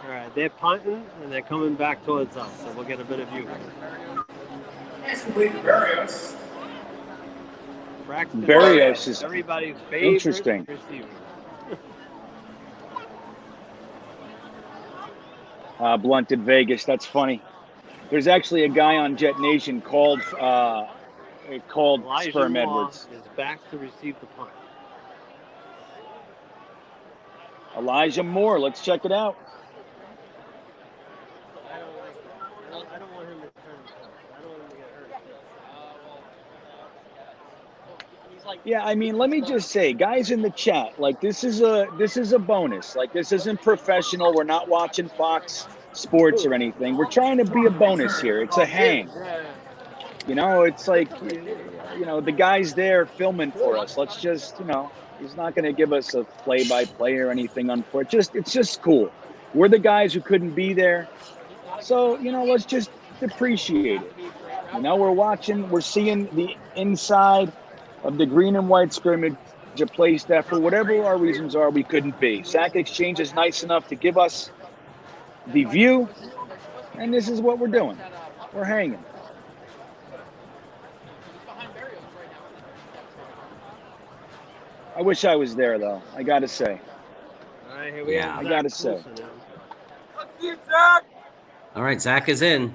All right, they're punting and they're coming back towards us, so we'll get a bit of view. That's complete to Barrios. Barrios is everybody's favorite interesting. receiver. Blunted Vegas. That's funny. There's actually a guy on Jet Nation called Elijah Sperm Moore Edwards. is back to receive the punt. Elijah Moore. Let's check it out. I don't like that. I don't want him to turn the punt. I don't want him to get hurt. Yeah, I mean, let me just say, guys in the chat, like this is a bonus. Like this isn't professional. We're not watching Fox Sports or anything. We're trying to be a bonus here. It's a hang. You know, it's like, you know, the guy's there filming for us. Let's just, you know, he's not going to give us a play-by-play or anything. It's just cool. We're the guys who couldn't be there. So, you know, let's just appreciate it. You know, we're seeing the inside of the Green and White Scrimmage, a place that for whatever our reasons are, we couldn't be. Sack Exchange is nice enough to give us the view, and this is what we're doing. We're hanging. I wish I was there, though. I got to say. All right, here we have I got to say. All right, Zach is in.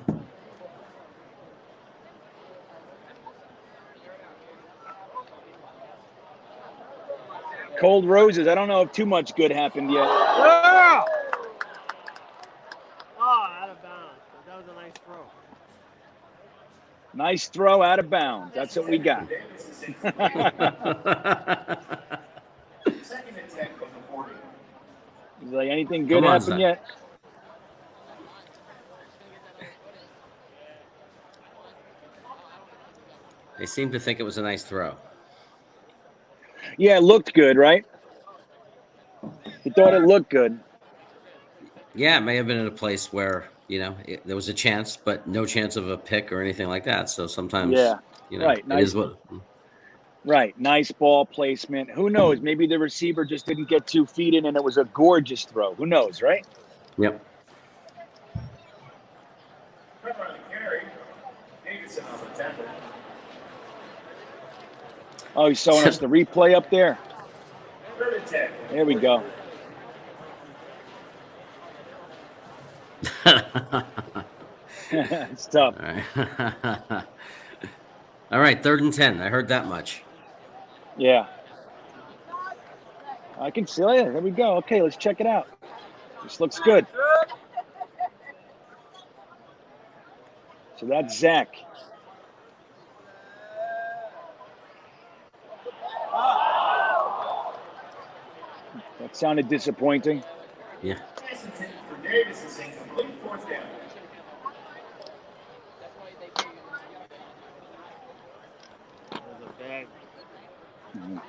Cold roses. I don't know if too much good happened yet. Oh, out of bounds. That was a nice throw. Nice throw out of bounds. That's what we got. Second and 10 from the 40. He's like, anything good Come on, happen Zach. yet? They seem to think it was a nice throw. Yeah, it looked good, right? He thought it looked good. Yeah, it may have been in a place where, there was a chance, but no chance of a pick or anything like that. So sometimes, Yeah, right. it Nice. is what. Right. Nice ball placement. Who knows? Maybe the receiver just didn't get 2 feet in and it was a gorgeous throw. Who knows, right? Yep. Cover on the carry. Davidson on the tackle. Oh, he's showing us the replay up there. Third and 10. There we go. It's tough. All right. All right, 3rd and 10. I heard that much. Yeah. I can see it. There we go. Okay, let's check it out. This looks good. So that's Zach. That sounded disappointing. Yeah. Pass intended for Davis is incomplete. 4th down.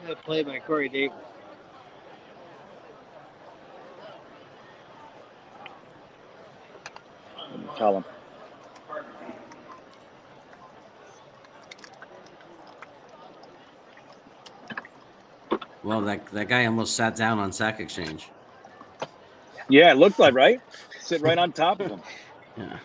Good play by Corey Davis. Tell him. Well, that guy almost sat down on sack exchange. Yeah, it looked like, right? Sit right on top of him. Yeah.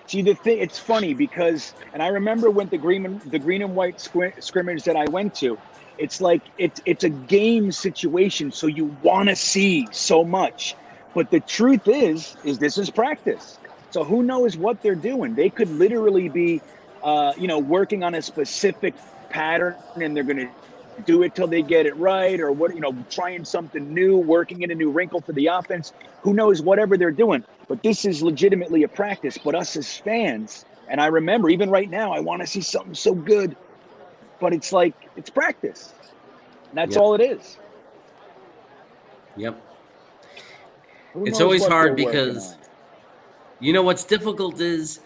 See, the thing, it's funny because, and I remember when the green and white scrimmage that I went to, it's like it's a game situation, so you want to see so much, but the truth is this is practice. So who knows what they're doing? They could literally be, working on a specific pattern, and they're going to do it till they get it right, or trying something new, working in a new wrinkle for the offense. Who knows? Whatever they're doing. But this is legitimately a practice. But us as fans, and I remember even right now, I want to see something so good. But it's like, it's practice. And that's all it is. Yep. Who It's knows always what hard they're working because, on? what's difficult is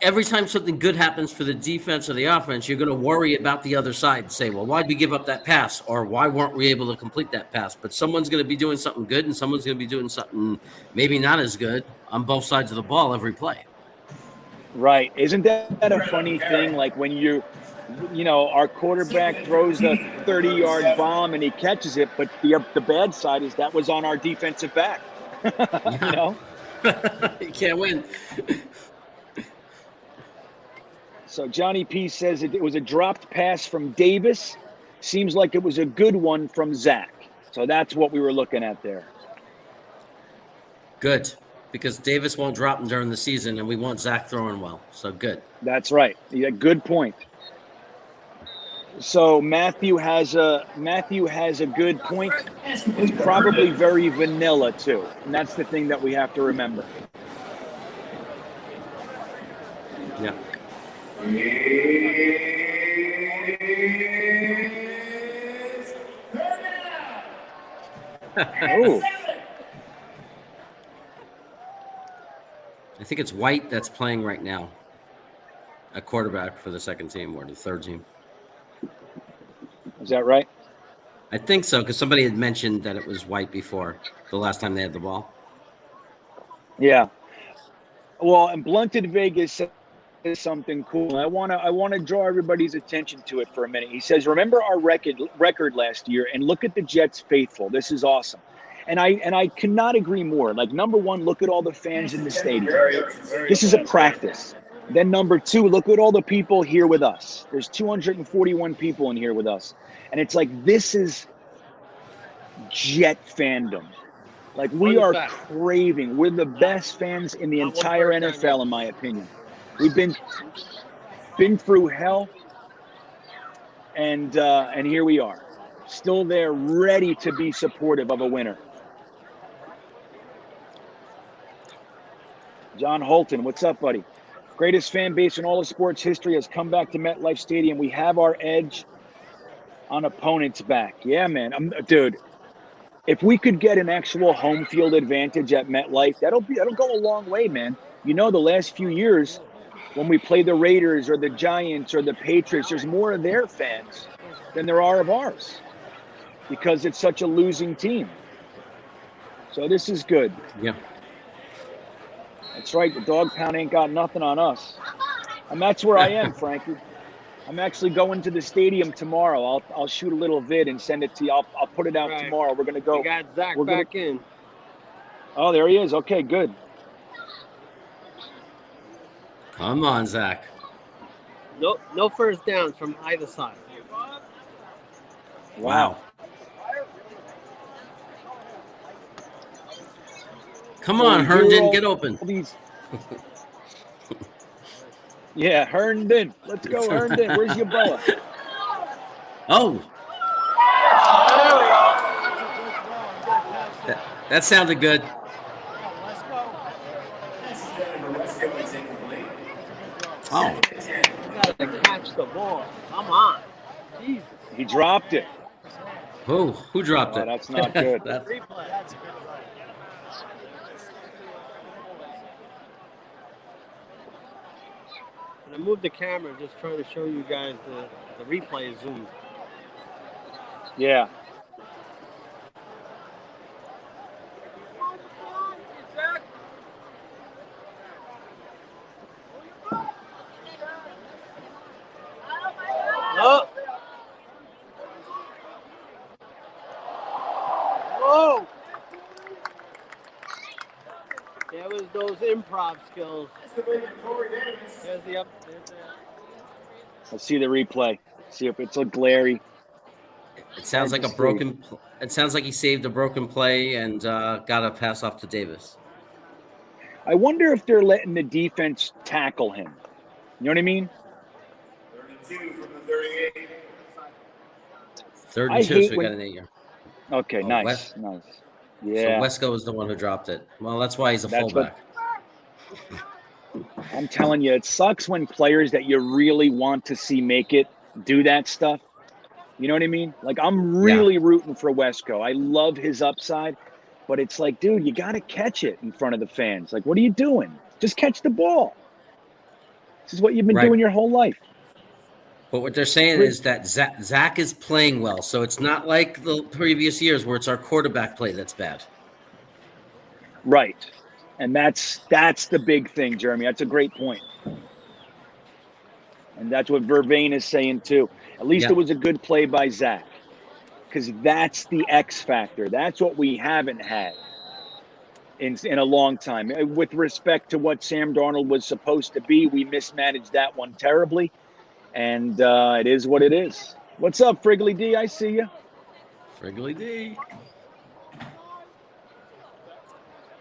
every time something good happens for the defense or the offense, you're going to worry about the other side and say, well, why'd we give up that pass? Or why weren't we able to complete that pass? But someone's going to be doing something good and someone's going to be doing something maybe not as good on both sides of the ball every play. Right. Isn't that a funny thing? Like when our quarterback throws the 30-yard bomb and he catches it, but the bad side is that was on our defensive back. You can't win. So Johnny P says it was a dropped pass from Davis. Seems like it was a good one from Zach. So that's what we were looking at there. Good, because Davis won't drop them during the season, and we want Zach throwing well. So good. That's right. Yeah, good point. So Matthew has a good point. It's probably very vanilla too, and that's the thing that we have to remember. Yeah. Oh. I think it's White that's playing right now, a quarterback for the second team or the third team. Is that right? I think so, because somebody had mentioned that it was White before the last time they had the ball. Yeah. Well, and Blunted Vegas says something cool. I want to draw everybody's attention to it for a minute. He says, "Remember our record last year, and look at the Jets faithful. This is awesome." And I cannot agree more. Like, number one, look at all the fans in the stadium. This is a practice. Then number two, look at all the people here with us. There's 241 people in here with us. And it's like, this is Jet fandom. Like, we are craving. We're the best fans in the entire NFL, in my opinion. been through hell, and here we are, still there, ready to be supportive of a winner. John Holton, what's up, buddy? Greatest fan base in all of sports history has come back to MetLife Stadium. We have our edge on opponents back. Yeah, man. Dude, if we could get an actual home field advantage at MetLife, that'll go a long way, man. You know, the last few years when we play the Raiders or the Giants or the Patriots, there's more of their fans than there are of ours because it's such a losing team. So this is good. Yeah. That's right. The dog pound ain't got nothing on us. And that's where I am, Frankie. I'm actually going to the stadium tomorrow. I'll shoot a little vid and send it to you. I'll put it out tomorrow. We're going to go. We got Zach back in. Oh, there he is. Okay, good. Come on, Zach. No first downs from either side. Wow. Come on, Herndon, get open. Yeah, Herndon. Let's go, Herndon. Where's your boa? Oh. That sounded good. Oh. You gotta catch the ball. Come on. Jesus. He dropped it. Who dropped it? That's not good. That's a good play. And I moved the camera just trying to show you guys the replay zoom. Yeah. Oh. Whoa. There was those improv skills. There's the up. Let's see the replay. See if it's a glary. It sounds like a broken. It sounds like he saved a broken play and got a pass off to Davis. I wonder if they're letting the defense tackle him. You know what I mean? 32 from the 38. 32, so we got an 8-year. Okay, nice. Yeah. So Wesco is the one who dropped it. Well, that's why he's a fullback. I'm telling you, it sucks when players that you really want to see make it do that stuff. You know what I mean? Like, I'm really rooting for Wesco. I love his upside, but it's like, dude, you got to catch it in front of the fans. Like, what are you doing? Just catch the ball. This is what you've been doing your whole life. But what they're saying is that Zach is playing well. So it's not like the previous years where it's our quarterback play that's bad. Right. And that's the big thing, Jeremy. That's a great point. And that's what Vervain is saying too. At least it was a good play by Zach. Because that's the X factor. That's what we haven't had in a long time. With respect to what Sam Darnold was supposed to be, we mismanaged that one terribly. And it is what it is. What's up, Friggly D? I see you. Friggly D.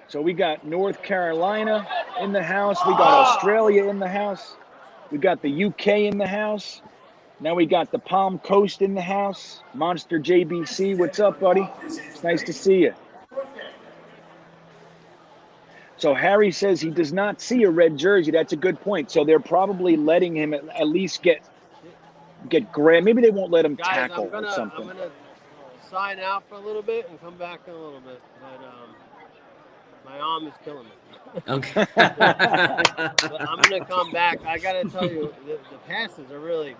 So we got North Carolina in the house. We got Australia in the house. We got the UK in the house. Now we got the Palm Coast in the house. Monster JBC, what's up, buddy? It's nice to see you. So Harry says he does not see a red jersey. That's a good point. So they're probably letting him at least get grabbed. Maybe they won't let him tackle or something. I'm gonna sign out for a little bit and come back in a little bit. But my arm is killing me. Okay. But I'm gonna come back. I gotta tell you, the passes are really.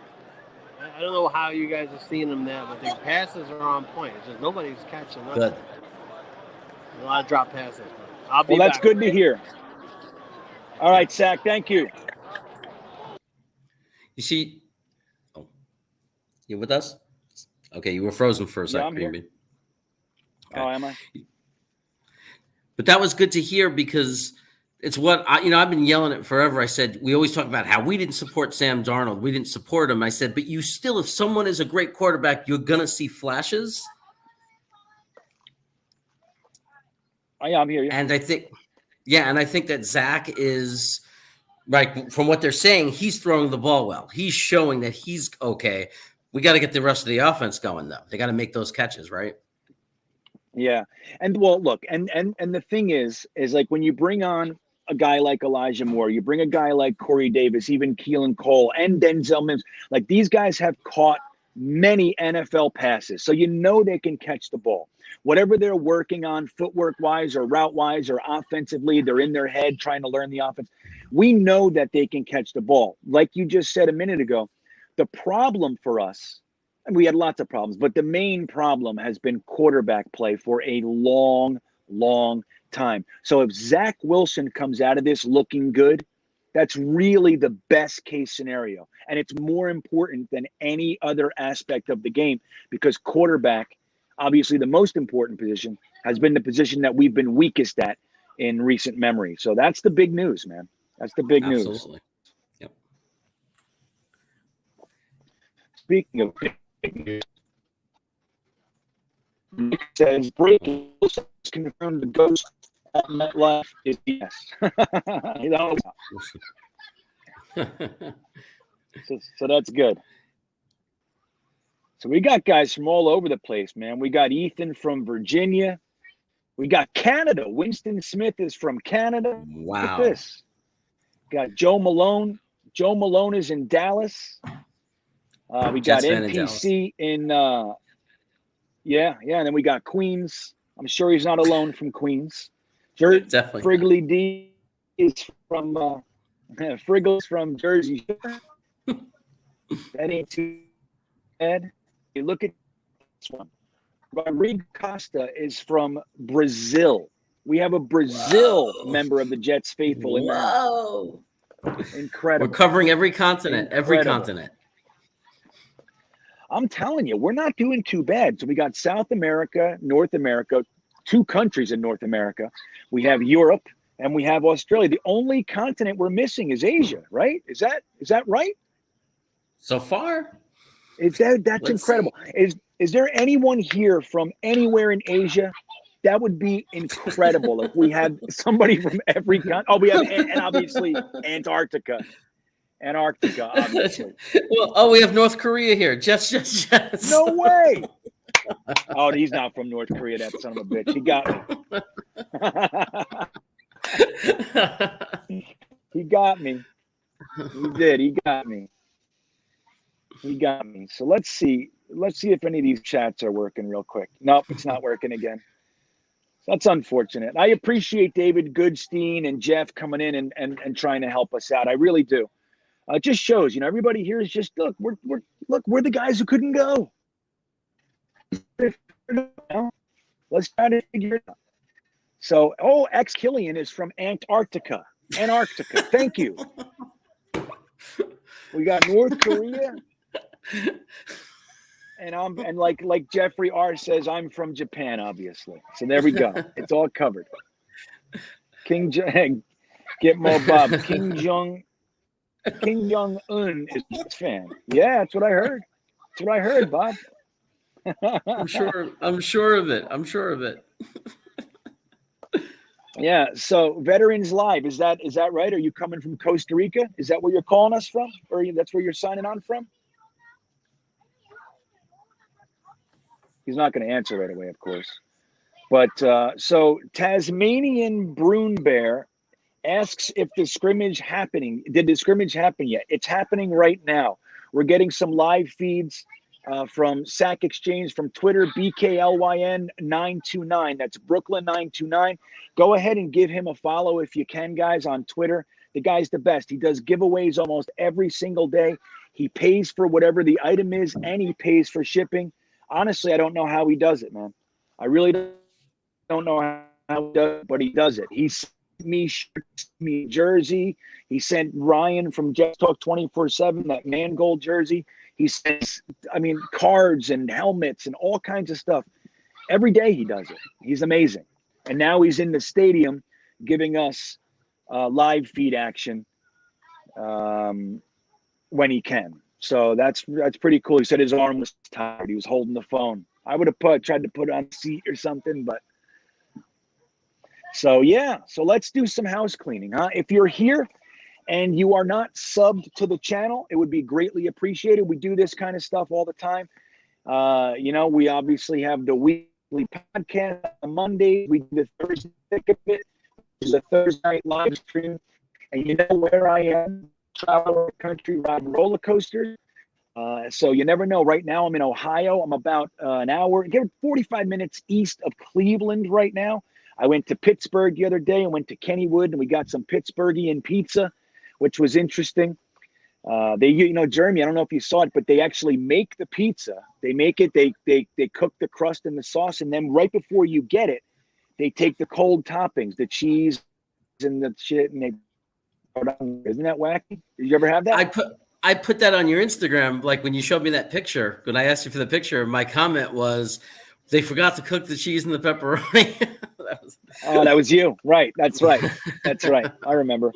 I don't know how you guys are seeing them there, but the passes are on point. It's just nobody's catching them. Good. A lot of drop passes. I'll be Well, that's back. good to hear. All right, Zach, thank you. You see, you with us? Okay, you were frozen for a second. I'm here. Okay. Oh, am I? But that was good to hear because it's what I've been yelling it forever. I said, we always talk about how we didn't support Sam Darnold. We didn't support him. I said, but you still, if someone is a great quarterback, you're going to see flashes. Oh, yeah, I'm here. Yeah. And I think that Zach is Right. From what they're saying, he's throwing the ball well. He's showing that he's okay. We got to get the rest of the offense going, though. They got to make those catches, right? Yeah. And well, look, and the thing is like when you bring on a guy like Elijah Moore, you bring a guy like Corey Davis, even Keelan Cole and Denzel Mims, like these guys have caught many NFL passes. So you know they can catch the ball. Whatever they're working on footwork wise or route wise or offensively, they're in their head trying to learn the offense. We know that they can catch the ball. Like you just said a minute ago, the problem for us, and we had lots of problems, but the main problem has been quarterback play for a long, long time. So if Zach Wilson comes out of this looking good, that's really the best case scenario. And it's more important than any other aspect of the game because quarterback, obviously the most important position, has been the position that we've been weakest at in recent memory. So that's the big news, man. That's the big news. Absolutely. Yep. Speaking of big news, Nick says breaking news confirmed the ghost at MetLife is yes. You know, so that's good. So we got guys from all over the place, man. We got Ethan from Virginia. We got Canada. Winston Smith is from Canada. Wow. Look at this. Got Joe Malone. Joe Malone is in Dallas. We got NPC in yeah. And then we got Queens. I'm sure he's not alone from Queens. Definitely. Frigley D is from Friggle's from Jersey. That ain't too bad. You look at this one. Rodrigo Costa is from Brazil. We have a Brazil member of the Jets faithful in there. Whoa. Incredible. We're covering every continent. Incredible. Every continent. I'm telling you, we're not doing too bad. So we got South America, North America, 2 countries in North America. We have Europe and we have Australia. The only continent we're missing is Asia, right? Is that right? So far. That's incredible. Is there anyone here from anywhere in Asia? That would be incredible if we had somebody from every country. Oh, we have, and obviously Antarctica, obviously. Well, we have North Korea here. Just. No way. Oh, he's not from North Korea, that son of a bitch. He got me. He got me. He did. He got me. So let's see if any of these chats are working real quick. Nope, it's not working again. That's unfortunate. I appreciate David Goodstein and Jeff coming in and trying to help us out. I really do. It just shows, everybody here is just we're the guys who couldn't go. Let's try to figure it out. So, X Killian is from Antarctica. Thank you. We got North Korea. And like Jeffrey R says, I'm from Japan, obviously. So there we go. It's all covered. Get more Bob. Kim Jong Un is a fan. Yeah, that's what I heard. Bob. I'm sure of it. Yeah. So Veterans Live, is that right? Are you coming from Costa Rica? Is that where you're calling us from? Or that's where you're signing on from? He's not going to answer right away, of course. But so Tasmanian Broon Bear asks if the scrimmage happening. Did the scrimmage happen yet? It's happening right now. We're getting some live feeds from Sack Exchange, from Twitter, BKLYN929. That's Brooklyn929. Go ahead and give him a follow if you can, guys, on Twitter. The guy's the best. He does giveaways almost every single day. He pays for whatever the item is, and he pays for shipping. Honestly, I don't know how he does it, man. I really don't know how he does it, but he does it. He sent me jersey. He sent Ryan from Jets Talk 24/7 that Mangold jersey. He sends, cards and helmets and all kinds of stuff. Every day he does it. He's amazing. And now he's in the stadium giving us live feed action when he can. So that's pretty cool. He said his arm was tired. He was holding the phone. I would have tried to put it on a seat or something, but so yeah. So let's do some house cleaning, huh? If you're here and you are not subbed to the channel, it would be greatly appreciated. We do this kind of stuff all the time. We obviously have the weekly podcast on Monday. We do the Thursday thick of it, which is a Thursday night live stream. And you know where I am, travel the country, riding roller coasters. So you never know. Right now I'm in Ohio. I'm about an hour, 45 minutes east of Cleveland right now. I went to Pittsburgh the other day and went to Kennywood, and we got some Pittsburghian pizza, which was interesting. Jeremy, I don't know if you saw it, but they actually make the pizza. They make it, they cook the crust and the sauce, and then right before you get it, they take the cold toppings, the cheese and the shit, and they put it on. Isn't that wacky? Did you ever have that? I put that on your Instagram, like when you showed me that picture. When I asked you for the picture, my comment was, they forgot to cook the cheese and the pepperoni. That was you. Right. That's right. That's right. I remember.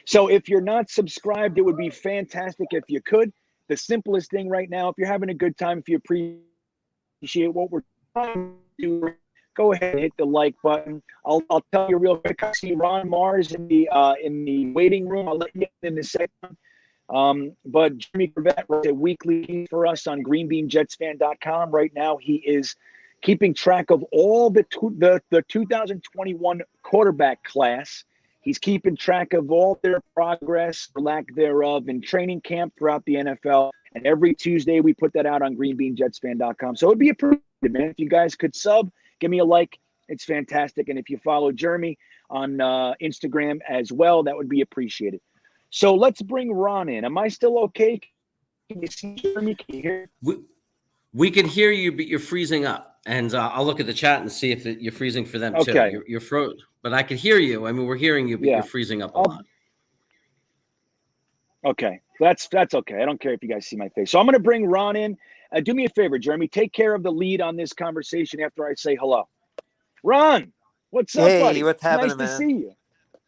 So if you're not subscribed, it would be fantastic if you could. The simplest thing right now, if you're having a good time, if you appreciate what we're trying to do, go ahead and hit the like button. I'll tell you real quick. I see Ron Mars in the waiting room. I'll let you in a second. But Jimmy Corvette wrote a weekly piece for us on greenbeanjetsfan.com. Right now, he is keeping track of all the 2021 quarterback class. He's keeping track of all their progress, or lack thereof, in training camp throughout the NFL. And every Tuesday, we put that out on greenbeanjetsfan.com. So it would be appreciated, man. If you guys could sub, give me a like. It's fantastic. And if you follow Jeremy on Instagram as well, that would be appreciated. So let's bring Ron in. Am I still okay? Can you see Jeremy? Can you hear? We can hear you, but you're freezing up. And I'll look at the chat and see if you're freezing for them Okay. too. You're froze, but I can hear you. I mean, we're hearing you, but you're freezing up a lot. Okay, that's okay. I don't care if you guys see my face. So I'm going to bring Ron in. Do me a favor, Jeremy. Take care of the lead on this conversation after I say hello. Ron, what's up, buddy? What's happening, Nice to see you.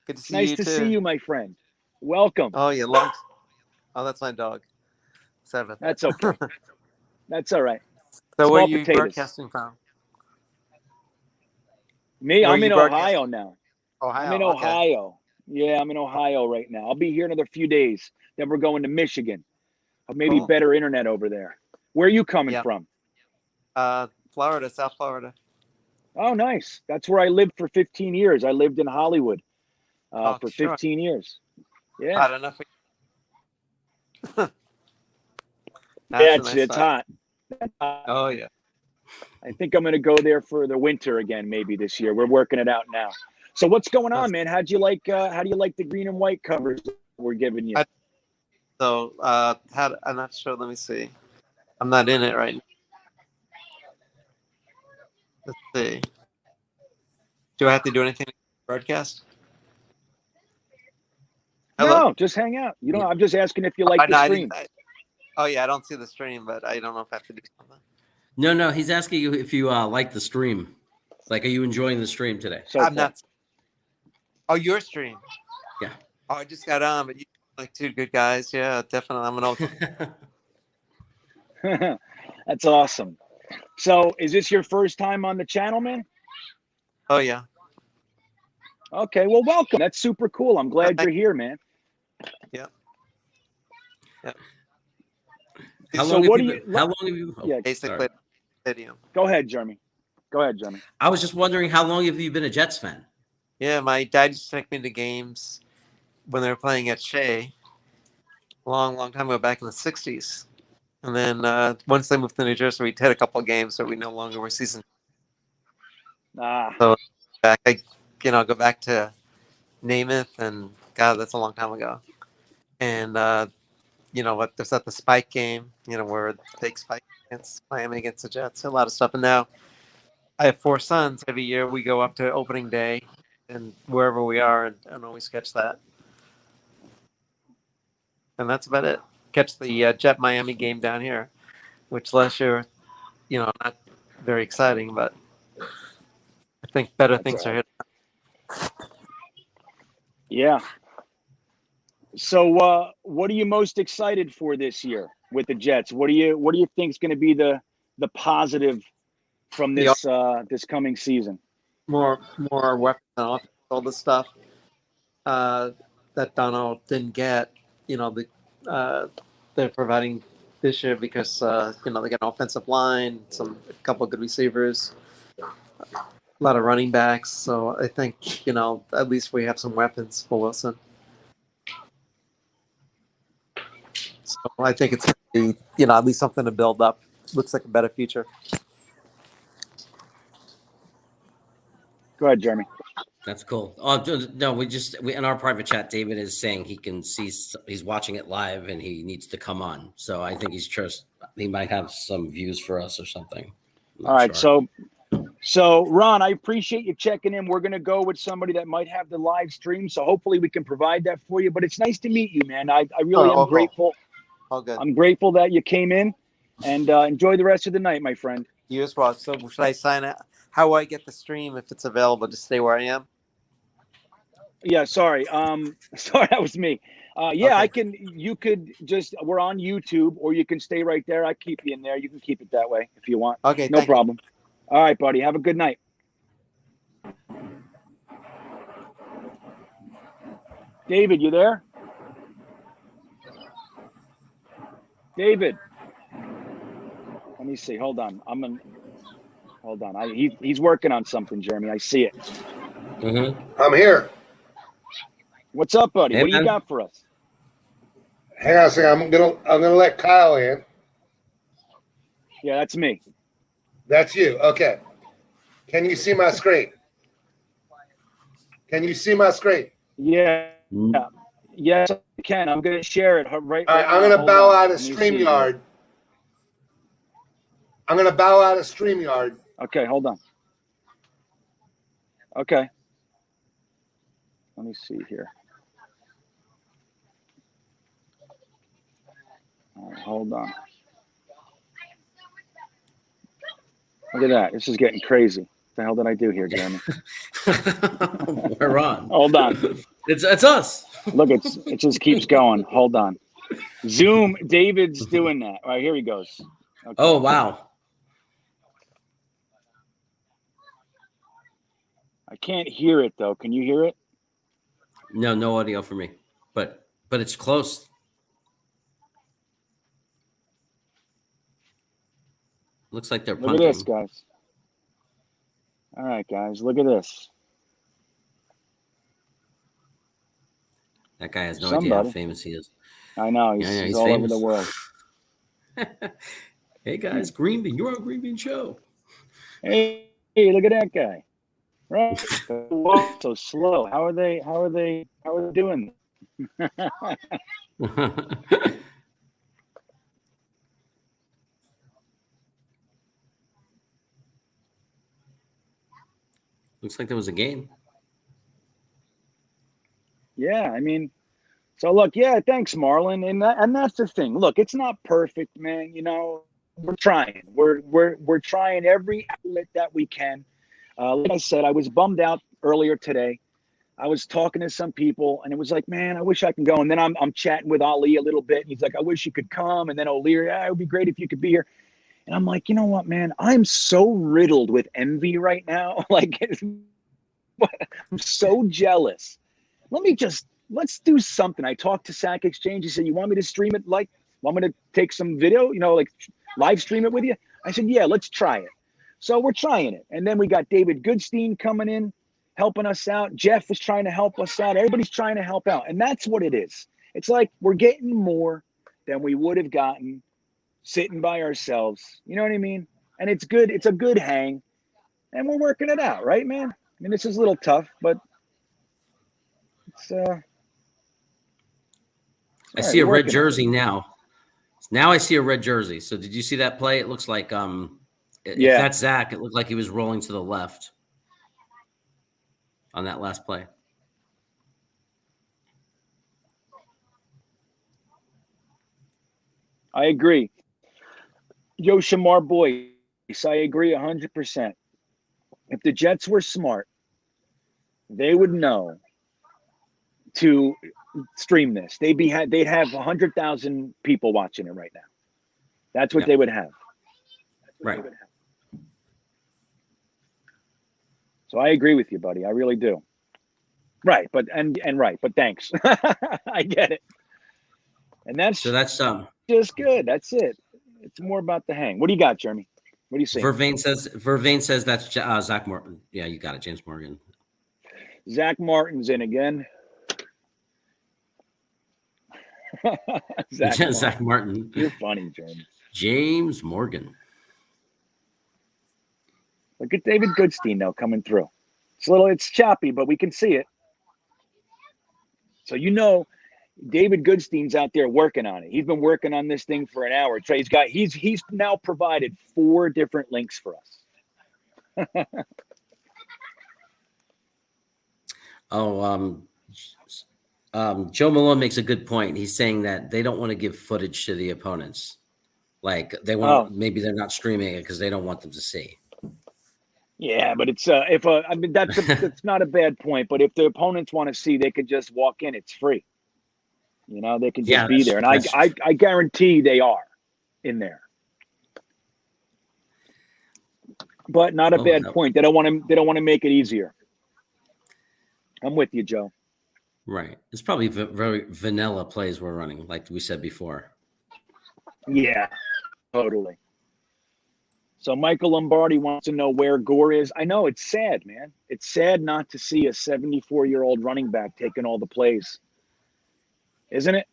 Good to see you, Nice to too. see you, my friend. Welcome. Oh, yeah. Oh, that's my dog. 7. That's okay. That's all right. So Small where are you potatoes. broadcasting from? Me, I'm in Ohio now. Ohio. I'm in Ohio. Yeah, I'm in Ohio right now. I'll be here another few days. Then we're going to Michigan. Maybe better internet over there. Where are you coming from? Florida, South Florida. Oh, nice. That's where I lived for 15 years. I lived in Hollywood for 15 years. Yeah. Hot enough. It's hot. Oh, yeah. I think I'm going to go there for the winter again, maybe this year. We're working it out now. So what's going on, man? How do you like the green and white covers we're giving you? I'm not sure. Let me see. I'm not in it right now. Let's see. Do I have to do anything to broadcast? No, just hang out. You know, I'm just asking if you like the stream. I don't see the stream, but I don't know if I have to do something. No, he's asking you if you like the stream. Like, are you enjoying the stream today? I'm not. Oh, your stream? Yeah. Oh, I just got on, but you like 2 good guys. Yeah, definitely. I'm an old. That's awesome. So, is this your first time on the channel, man? Oh, yeah. Okay, well, welcome. That's super cool. I'm glad you're here, man. Yeah. Yeah. How long have you? Yeah, basically, video. Go ahead, Jeremy. I was just wondering, how long have you been a Jets fan? Yeah, my dad used to take me to games when they were playing at Shea. Long time ago, back in the 60s. And then once they moved to New Jersey, we had a couple of games, so we no longer were season. So I go back to Namath, and God, that's a long time ago. And there's at the Spike game, where the fake Spike against Miami against the Jets, a lot of stuff. And now I have 4 sons. Every year we go up to opening day and wherever we are and always catch that. And that's about it. Catch the Jet Miami game down here, which last year, not very exciting, but I think better things are here. Yeah. So, what are you most excited for this year with the Jets? What do you think is going to be the positive from this this coming season? More weapons, all this stuff. that Dono didn't get. They're providing this year because they got an offensive line, a couple of good receivers, a lot of running backs. So I think at least we have some weapons for Wilson. So I think it's gonna be, at least something to build up. Looks like a better future. Go ahead, Jeremy. That's cool. Oh no, we in our private chat, David is saying he can see, he's watching it live and he needs to come on. So I think he might have some views for us or something. All right, sure. So Ron, I appreciate you checking in. We're gonna go with somebody that might have the live stream, so hopefully we can provide that for you. But it's nice to meet you, man. I really am grateful. All good. I'm grateful that you came in, and enjoy the rest of the night, my friend. You as well. So should I sign it? How do I get the stream if it's available? Just stay where I am. Yeah, sorry. Sorry, that was me. Yeah, okay. We're on YouTube, or you can stay right there. I keep you in there. You can keep it that way if you want. Okay, no problem. All right, buddy. Have a good night. David, you there? David. Let me see. Hold on. Hold on. He's working on something, Jeremy. I see it. Mm-hmm. I'm here. What's up, buddy? Hey, what do you got for us? Hang on a second. I'm gonna let Kyle in. Yeah, that's me. That's you. Okay. Can you see my screen? Can you see my screen? Yeah. Yes, I can. I'm going to share it right All right, now. I'm going to bow out of StreamYard. I'm going to bow out of StreamYard. Okay, hold on. Okay. Let me see here. All right, hold on. Look at that. This is getting crazy. What the hell did I do here, Jeremy? We're on. Hold on. It's us. Look, it just keeps going. Hold on. Zoom. David's doing that. All right, here he goes. Okay. Oh, wow. I can't hear it, though. Can you hear it? No audio for me. But it's close. Looks like they're punting. Look at this, guys. All right, guys. Look at this. That guy has no idea how famous he is. I know. He's all famous. Over the world. Hey, guys. Green Bean. You're on Green Bean Show. Hey, look at that guy. Right. So slow. How are they doing? Looks like there was a game. Yeah, I mean, so look, yeah, thanks, Marlon, and that's the thing. Look, it's not perfect, man. You know, we're trying. We're trying every outlet that we can. Like I said, I was bummed out earlier today. I was talking to some people, and it was like, man, I wish I can go. And then I'm chatting with Ali a little bit, and he's like, I wish you could come. And then O'Leary, it would be great if you could be here. And I'm like, you know what, man? I'm so riddled with envy right now. Like, I'm so jealous. Let's do something. I talked to Sack Exchange. He said, you want me to stream it? Want me to take some video, like live stream it with you? I said, yeah, let's try it. So we're trying it. And then we got David Goodstein coming in, helping us out. Jeff was trying to help us out. Everybody's trying to help out. And that's what it is. It's like we're getting more than we would have gotten sitting by ourselves. You know what I mean? And it's good. It's a good hang. And we're working it out, right, man? I mean, this is a little tough, but it's I see a red jersey now. Now I see a red jersey. So did you see that play? It looks like if that's Zach, it looked like he was rolling to the left on that last play. I agree. Yoshamar Boyce, I agree 100%. If the Jets were smart, they would know to stream this. They'd have 100,000 people watching it right now. That's what they would have. Right. So I agree with you, buddy. I really do. Right, but thanks. I get it. And that's just good. That's it. It's more about the hang. What do you got, Jeremy? What do you see? Vervain says that's Zach Martin. Yeah, you got it, James Morgan. Zach Martin's in again. Zach Martin. You're funny, Jeremy. James Morgan. Look at David Goodstein though coming through. It's choppy, but we can see it. So David Goodstein's out there working on it. He's been working on this thing for an hour. He's now provided 4 different links for us. Joe Malone makes a good point. He's saying that they don't want to give footage to the opponents. Like maybe they're not streaming it because they don't want them to see. Yeah, but it's that's not a bad point. But if the opponents want to see, they could just walk in. It's free. They can just be there, and I guarantee they are in there. But not a bad point. They don't want to make it easier. I'm with you, Joe. Right. It's probably very vanilla plays we're running, like we said before. Yeah, totally. So Michael Lombardi wants to know where Gore is. I know, it's sad, man. It's sad not to see a 74-year-old running back taking all the plays. Isn't it?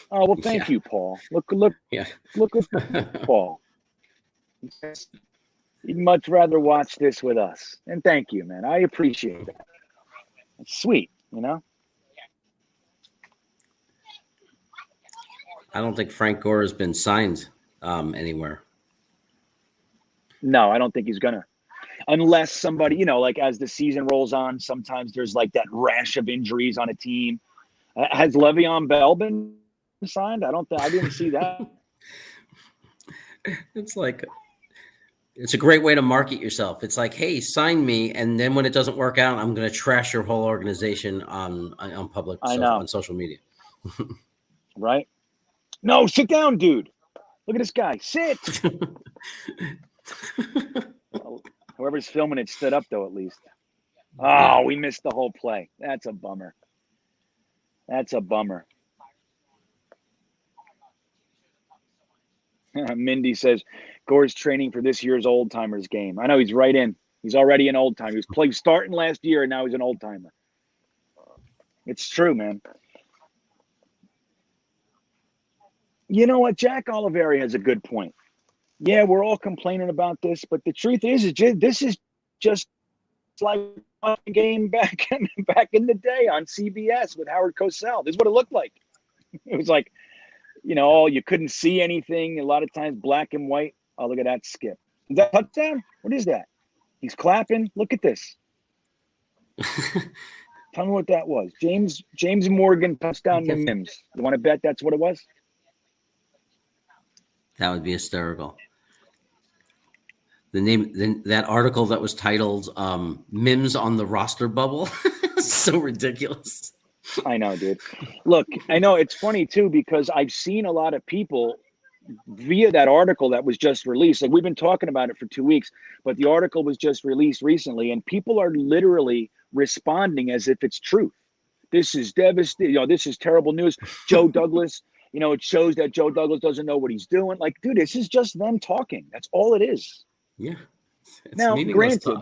Oh, well, thank you, Paul. Look at Paul. You'd much rather watch this with us. And thank you, man. I appreciate that. It's sweet, I don't think Frank Gore has been signed anywhere. No, I don't think he's gonna. Unless somebody, like as the season rolls on, sometimes there's like that rash of injuries on a team. Has Le'Veon Bell been signed? I didn't see that. It's a great way to market yourself. It's like, hey, sign me, and then when it doesn't work out, I'm going to trash your whole organization on on social media. Right? No, sit down, dude. Look at this guy. Sit. Whoever's filming it stood up, though, at least. Oh, we missed the whole play. That's a bummer. Mindy says, Gore's training for this year's Old Timers game. I know he's right in. He's already an old timer. He was starting last year, and now he's an old timer. It's true, man. You know what? Jack Oliveri has a good point. Yeah, we're all complaining about this, but the truth is this is just like a game back in the day on CBS with Howard Cosell. This is what it looked like. It was like, you couldn't see anything. A lot of times black and white. Oh, look at that skip. Is that a touchdown? What is that? He's clapping. Look at this. Tell me what that was. James Morgan touchdown to Mims. You want to bet that's what it was? That would be hysterical. That article that was titled Mims on the roster bubble. So ridiculous. I know, dude. Look, I know it's funny too, because I've seen a lot of people via that article that was just released. Like, we've been talking about it for 2 weeks, but the article was just released recently, and people are literally responding as if it's truth. This is devastating. This is terrible news. Joe Douglas, it shows that Joe Douglas doesn't know what he's doing. Like, dude, this is just them talking. That's all it is. Yeah. Now, granted,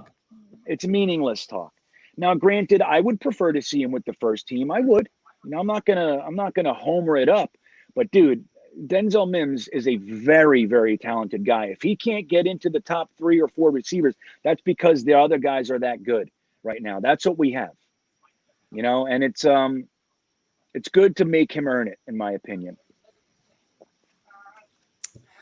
it's meaningless talk. Now, granted, I would prefer to see him with the first team. I would. I'm not gonna homer it up. But dude, Denzel Mims is a very, very talented guy. If he can't get into the top 3 or 4 receivers, that's because the other guys are that good right now. That's what we have. And it's good to make him earn it, in my opinion.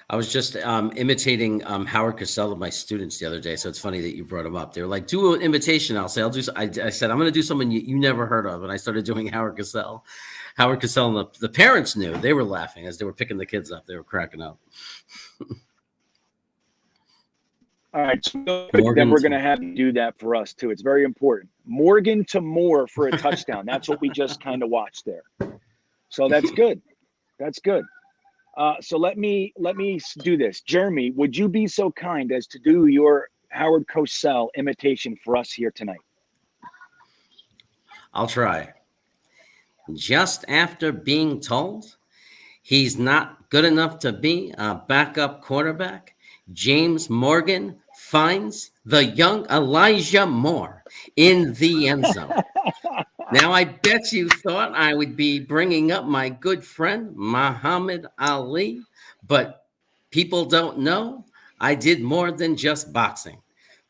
I was just imitating Howard Cosell of my students the other day, so it's funny that you brought him up. They were like, "Do an imitation." I said, "I'm going to do something you never heard of," and I started doing Howard Cosell. Howard Cosell, and the parents knew. They were laughing as they were picking the kids up. They were cracking up. All right, so then we're going to have you do that for us too. It's very important. Morgan to Moore for a touchdown. That's what we just kind of watched there. So that's good. That's good. So let me do this. Jeremy, would you be so kind as to do your Howard Cosell imitation for us here tonight. I'll try. Just after being told he's not good enough to be a backup quarterback, James Morgan finds the young Elijah Moore in the end zone. Now, I bet you thought I would be bringing up my good friend, Muhammad Ali, but people don't know I did more than just boxing.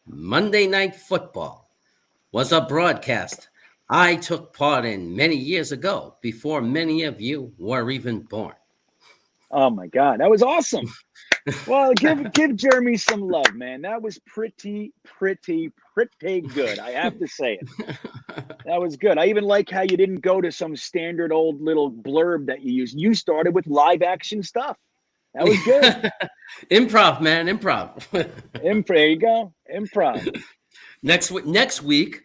Monday Night Football was a broadcast I took part in many years ago before many of you were even born. Oh my God, that was awesome. Well, give Jeremy some love, man. That was pretty good. I have to say it. That was good. I even like how you didn't go to some standard old little blurb that you used. You started with live action stuff. That was good. Improv, man, improv. There you go. Improv. Next week,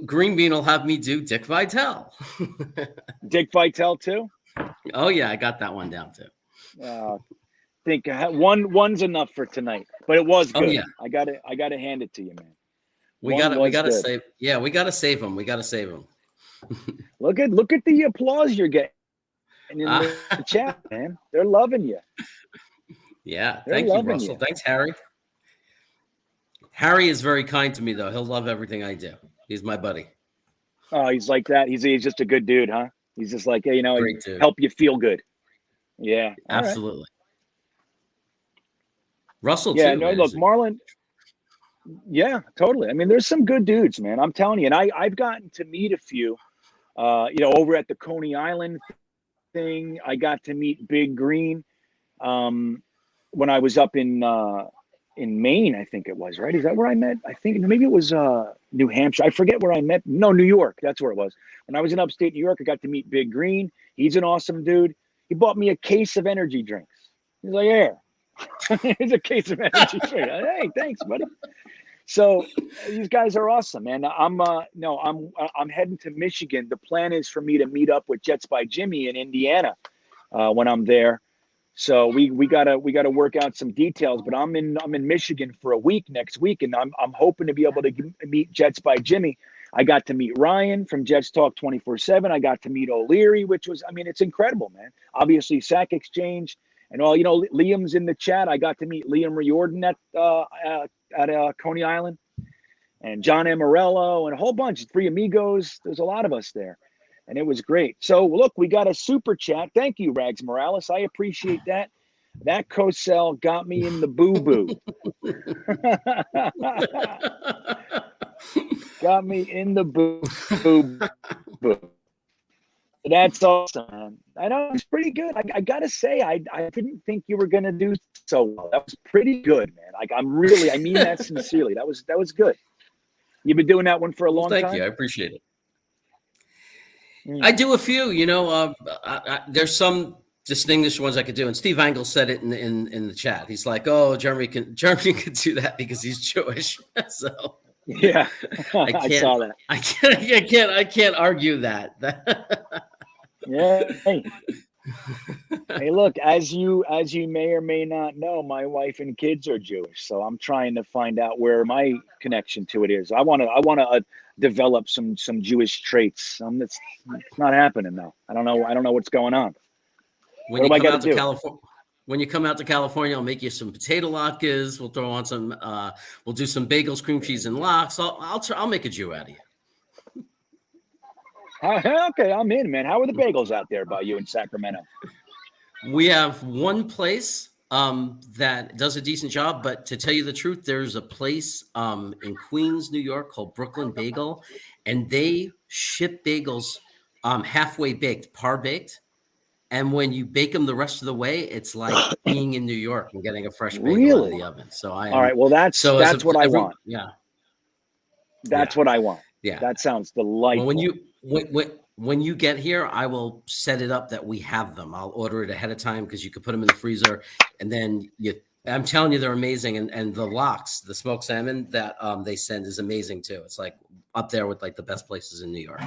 Green Bean will have me do Dick Vitale. Dick Vitale too? Oh yeah, I got that one down too. Think one's enough for tonight, but it was good. Oh, yeah. I gotta hand it to you, man. We gotta save. Yeah, we gotta save him. We gotta save him. Look at the applause you're getting in the chat, man. They're loving you. Yeah, thank you, Russell. Thanks, Harry. Harry is very kind to me, though. He'll love everything I do. He's my buddy. Oh, he's like that. He's just a good dude, huh? He's just like, hey, Great dude. Help you feel good. Yeah, absolutely. Right. Russell, yeah, too. No, look, Marlon. Yeah, totally. I mean, there's some good dudes, man. I'm telling you, and I've gotten to meet a few. Over at the Coney Island thing, I got to meet Big Green when I was up in Maine, I think it was, right? Is that where I met? I think maybe it was New Hampshire. I forget where I met. No, New York. That's where it was. When I was in upstate New York, I got to meet Big Green. He's an awesome dude. He bought me a case of energy drinks. He's like, here, here's a case of energy drinks. Hey, thanks, buddy. So these guys are awesome, man. I'm heading to Michigan. The plan is for me to meet up with Jets by Jimmy in Indiana when I'm there. So we gotta work out some details. But I'm in Michigan for a week next week, and I'm hoping to be able to meet Jets by Jimmy. I got to meet Ryan from Jets Talk 24/7. I got to meet O'Leary, which was, I mean, it's incredible, man. Obviously, Sack Exchange and all. Liam's in the chat. I got to meet Liam Riordan at Coney Island, and John Amarello, and a whole bunch. Three Amigos. There's a lot of us there, and it was great. So look, we got a super chat. Thank you, Rags Morales. I appreciate that. That Cosell got me in the boo-boo. Got me in the boo-boo. That's awesome, man. I know it's pretty good. I gotta say, I didn't think you were gonna do so well. That was pretty good, man. I mean that sincerely. That was good. You've been doing that one for a long time. Thank you. I appreciate it. I do a few. There's some distinguished ones I could do, and Steve Angle said it in the chat. He's like, "Oh, Jeremy can do that because he's Jewish." So yeah, I saw that. I can't argue that. Yeah. Hey, look, as you may or may not know, my wife and kids are Jewish, so I'm trying to find out where my connection to it is. I want to develop some Jewish traits. It's not happening though. I don't know what's going on. When you come out to California, I'll make you some potato latkes. We'll throw on some. We'll do some bagels, cream cheese, and lox. I'll make a Jew out of you. Okay, I'm in, man. How are the bagels out there by you in Sacramento? We have one place that does a decent job, but to tell you the truth, there's a place in Queens, New York called Brooklyn Bagel, and they ship bagels halfway baked, par baked. And when you bake them the rest of the way, it's like being in New York and getting a fresh bagel out of the oven. So all right. Well, that's what I want. Yeah. That's what I want. Yeah. That sounds delightful. When you get here, I will set it up that we have them. I'll order it ahead of time because you could put them in the freezer, and then I'm telling you, they're amazing. And the lox, the smoked salmon that they send is amazing too. It's like up there with like the best places in New York.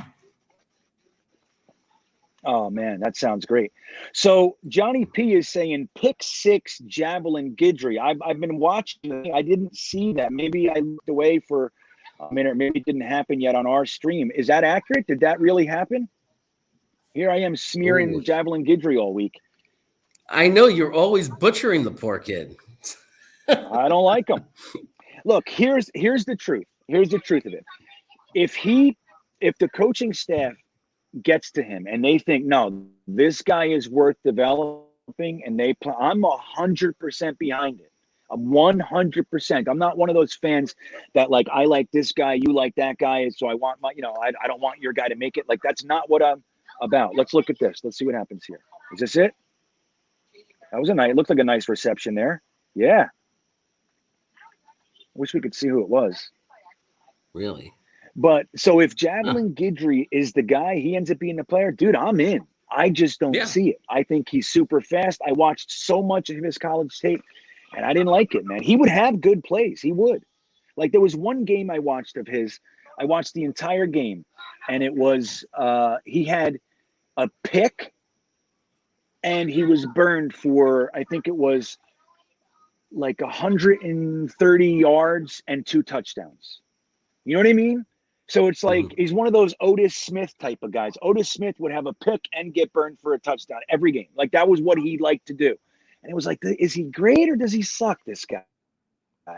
Oh man, that sounds great. So Johnny P is saying pick six Javelin Guidry. I've been watching. I didn't see that. Maybe I looked away for a minute. Maybe it didn't happen yet on our stream. Is that accurate? Did that really happen? Here I am smearing Ooh. Javelin Guidry all week. I know you're always butchering the poor kid. I don't like him. Look, here's the truth. Here's the truth of it. If the coaching staff gets to him and they think, no, this guy is worth developing, and I'm 100% behind it. I'm 100%. I'm not one of those fans that like, I like this guy, you like that guy, so I want my, I don't want your guy to make it. Like, that's not what I'm about. Let's look at this. Let's see what happens here. Is this it? That was it looked like a nice reception there. Yeah. Wish we could see who it was. Really? But so if Javelin Guidry is the guy, he ends up being the player, dude, I'm in. I just don't see it. I think he's super fast. I watched so much of his college tape, and I didn't like it, man. He would have good plays. He would. Like, there was one game I watched of his. I watched the entire game, and it was he had a pick, and he was burned for, I think it was like 130 yards and 2 touchdowns. You know what I mean? So it's like he's one of those Otis Smith type of guys. Otis Smith would have a pick and get burned for a touchdown every game. Like, that was what he liked to do. And it was like, is he great or does he suck, this guy?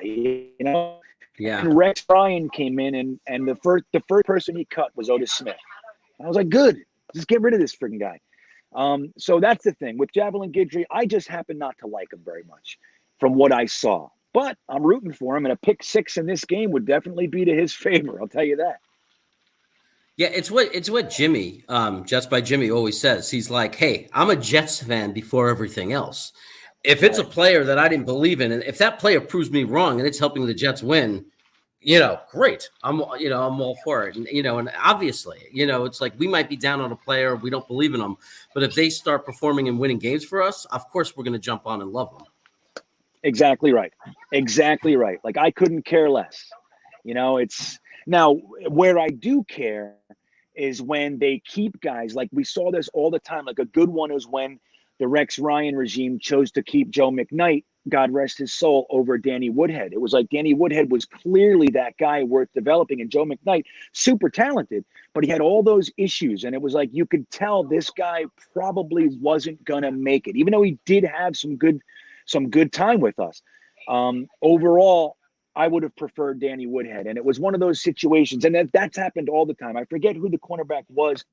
You know? Yeah. And Rex Ryan came in, and the first person he cut was Otis Smith. And I was like, good. Just get rid of this freaking guy. So that's the thing. With Javelin Guidry, I just happen not to like him very much from what I saw. But I'm rooting for him, and a pick 6 in this game would definitely be to his favor. I'll tell you that. Yeah, it's what Jimmy, Jets by Jimmy, always says. He's like, hey, I'm a Jets fan before everything else. If it's a player that I didn't believe in, and if that player proves me wrong and it's helping the Jets win, great. I'm all for it. And, and obviously, it's like we might be down on a player, we don't believe in them, but if they start performing and winning games for us, of course we're going to jump on and love them. Exactly right. Exactly right. Like, I couldn't care less. It's now where I do care is when they keep guys. Like, we saw this all the time. Like, a good one is when the Rex Ryan regime chose to keep Joe McKnight, God rest his soul, over Danny Woodhead. It was like Danny Woodhead was clearly that guy worth developing, and Joe McKnight, super talented, but he had all those issues. And it was like, you could tell this guy probably wasn't going to make it, even though he did have some good time with us. Overall, I would have preferred Danny Woodhead. And it was one of those situations, and that's happened all the time. I forget who the cornerback was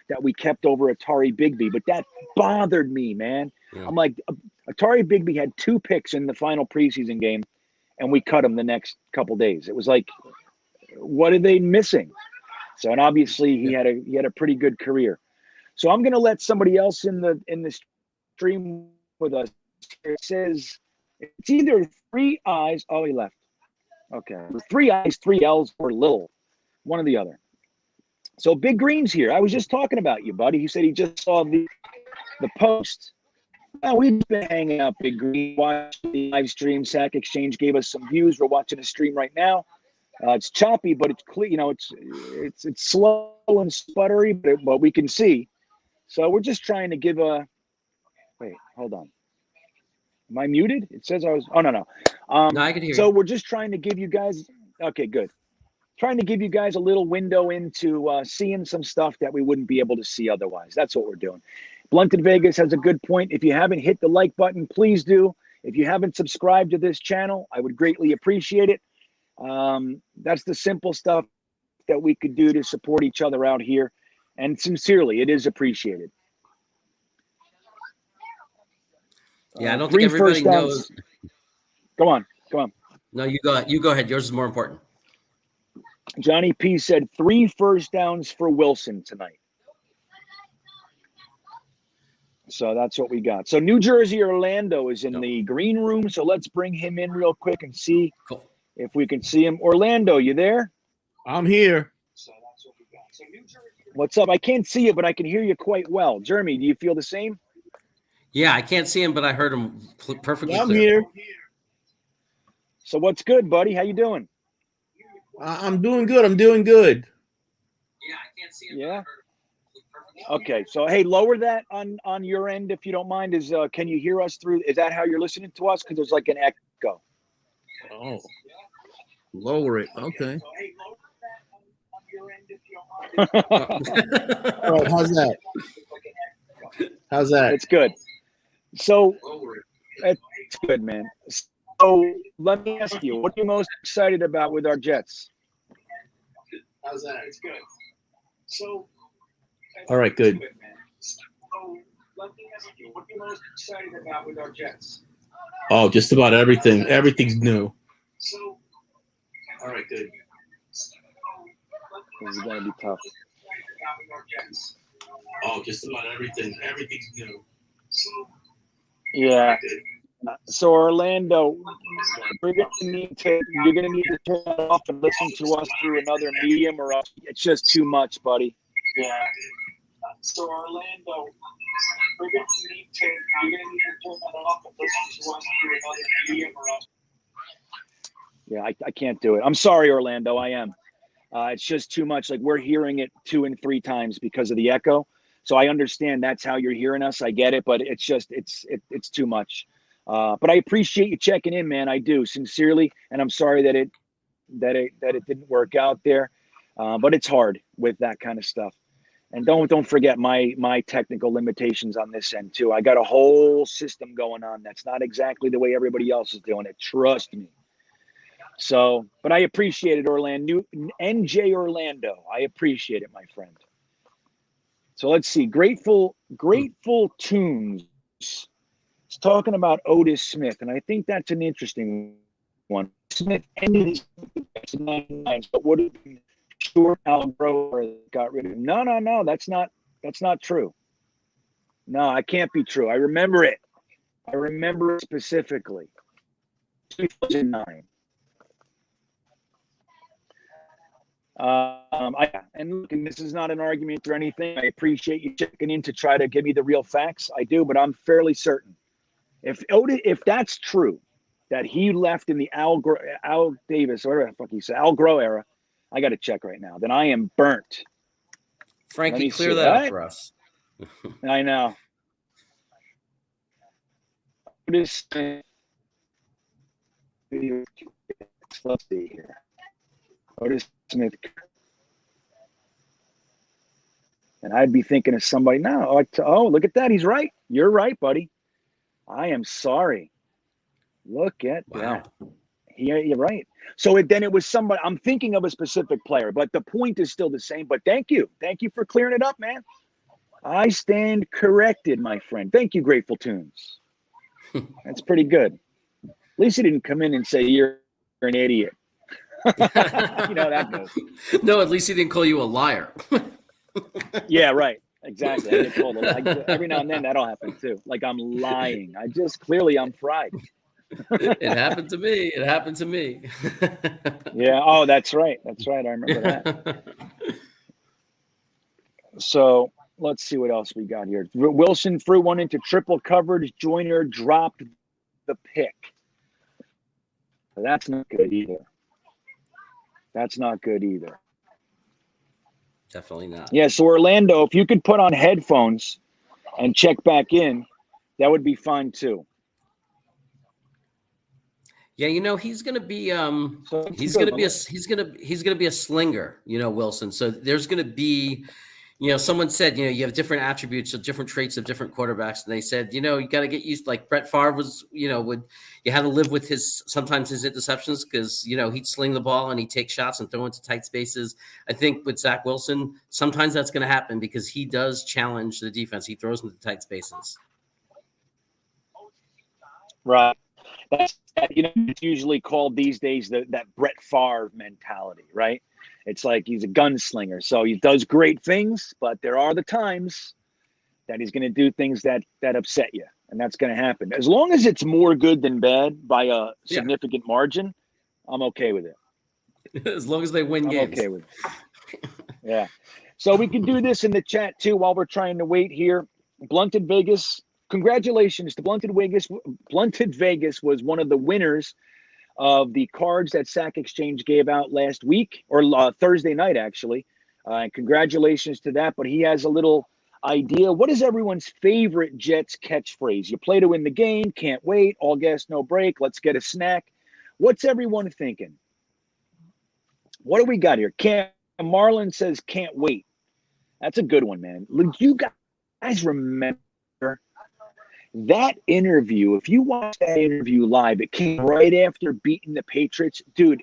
that we kept over Atari Bigby, but that bothered me, man. Yeah. I'm like, Atari Bigby had 2 picks in the final preseason game, and we cut him the next couple days. It was like, what are they missing? So, and obviously he had a pretty good career. So I'm going to let somebody else in the stream with us. It says it's either 3 I's. Oh, he left. Okay. 3 I's, 3 L's, or little. One or the other. So Big Green's here. I was just talking about you, buddy. He said he just saw the post. Well, we've been hanging out, Big Green, watching the live stream. Sack Exchange gave us some views. We're watching the stream right now. It's choppy, but it's clear. It's slow and sputtery, but we can see. So we're just trying to give a. Wait, hold on. Am I muted? It says I was. Oh no. No, I can hear so you. We're just trying to give you guys. Okay, good. Trying to give you guys a little window into seeing some stuff that we wouldn't be able to see otherwise. That's what we're doing. Blunted Vegas has a good point. If you haven't hit the like button, please do. If you haven't subscribed to this channel, I would greatly appreciate it. That's the simple stuff that we could do to support each other out here. And sincerely, it is appreciated. Yeah, I don't think everybody knows. Go on. No, you go ahead. Yours is more important. Johnny P said 3 first downs for Wilson tonight. So that's what we got. So New Jersey Orlando is in the green room. So let's bring him in real quick and see if we can see him. Orlando, you there? I'm here. So that's what we got. So New Jersey. What's up? I can't see you, but I can hear you quite well. Jeremy, do you feel the same? Yeah, I can't see him, but I heard him perfectly. I'm clear. here. So what's good, buddy? How you doing? I'm doing good. I'm doing good. Yeah, I can't see him. Yeah. Okay, so hey, lower that on your end if you don't mind. Can you hear us through? Is that how you're listening to us? Because there's like an echo. Oh, lower it. Okay. All right, how's that? How's that? It's good. So it's good, man. So let me ask you, what are you most excited about with our Jets? How's that? It's good. So. All right, good. Let me ask you, what are you most excited about with our Jets? Oh, just about everything. Everything's new. So, all right, good. This is gonna be tough. Oh, just about everything. Everything's new. Yeah. So Orlando, you're gonna need to turn that off and listen to us through another medium, or else it's just too much, buddy. Yeah. So Orlando, you're gonna need to turn that off and listen to us through another medium, or else. Yeah, I can't do it. I'm sorry, Orlando. I am. It's just too much. Like, we're hearing it 2 and 3 times because of the echo. So I understand that's how you're hearing us. I get it, but it's just it's too much. But I appreciate you checking in, man. I do, sincerely, and I'm sorry that it didn't work out there. But it's hard with that kind of stuff. And don't forget my technical limitations on this end too. I got a whole system going on that's not exactly the way everybody else is doing it. Trust me. So, but I appreciate it, Orlando. NJ Orlando. I appreciate it, my friend. So let's see. Grateful Tunes. It's talking about Otis Smith, and I think that's an interesting one. Smith ended his 99, but would have been sure Al Grover got rid of him. No. That's not true. No, it can't be true. I remember it. I remember it specifically. 2009. And look, and this is not an argument or anything. I appreciate you checking in to try to give me the real facts. I do, but I'm fairly certain. If that's true, that he left in the Al Davis, or whatever the fuck he said, Al Groh era, I got to check right now. Then I am burnt. Frankie, clear that up for us. I know. Let's see here. Otis Smith. And I'd be thinking of somebody now. Oh, look at that. He's right. You're right, buddy. I am sorry. Look at that. Yeah, you're right. So then it was somebody. I'm thinking of a specific player, but the point is still the same. But thank you. Thank you for clearing it up, man. I stand corrected, my friend. Thank you, Grateful Tunes. That's pretty good. At least he didn't come in and say you're an idiot. You know that goes. No, at least he didn't call you a liar. Yeah, right. Exactly. I get told every now and then that'll happen too. Like I'm lying. I'm fried. It happened to me. It happened to me. Yeah. Oh, that's right. That's right. I remember that. So let's see what else we got here. Wilson threw one into triple coverage. Joyner dropped the pick. So that's not good either. Definitely not. Yeah, so Orlando, if you could put on headphones and check back in, that would be fine too. Yeah, he's going to be he's going to be a slinger, Wilson. So there's going to be someone said, you have different attributes of different traits of different quarterbacks. And they said, you got to get used, like Brett Favre was, you had to live with sometimes his interceptions because, he'd sling the ball and he'd take shots and throw into tight spaces. I think with Zach Wilson, sometimes that's going to happen because he does challenge the defense. He throws into tight spaces. Right. It's usually called these days that Brett Favre mentality, right? It's like he's a gunslinger. So he does great things, but there are the times that he's going to do things that upset you. And that's going to happen. As long as it's more good than bad by a significant margin, I'm okay with it. As long as they win games. I'm okay with it. Yeah. So we can do this in the chat too while we're trying to wait here. Blunted Vegas. Congratulations to Blunted Vegas. Blunted Vegas was one of the winners of the cards that Sack Exchange gave out last week or Thursday night, actually. And congratulations to that. But he has a little, idea. What is everyone's favorite Jets catchphrase? You play to win the game, can't wait, all gas, no break, let's get a snack. What's everyone thinking? What do we got here? Marlon says, can't wait. That's a good one, man. Look, you guys remember that interview? If you watch that interview live, it came right after beating the Patriots. Dude,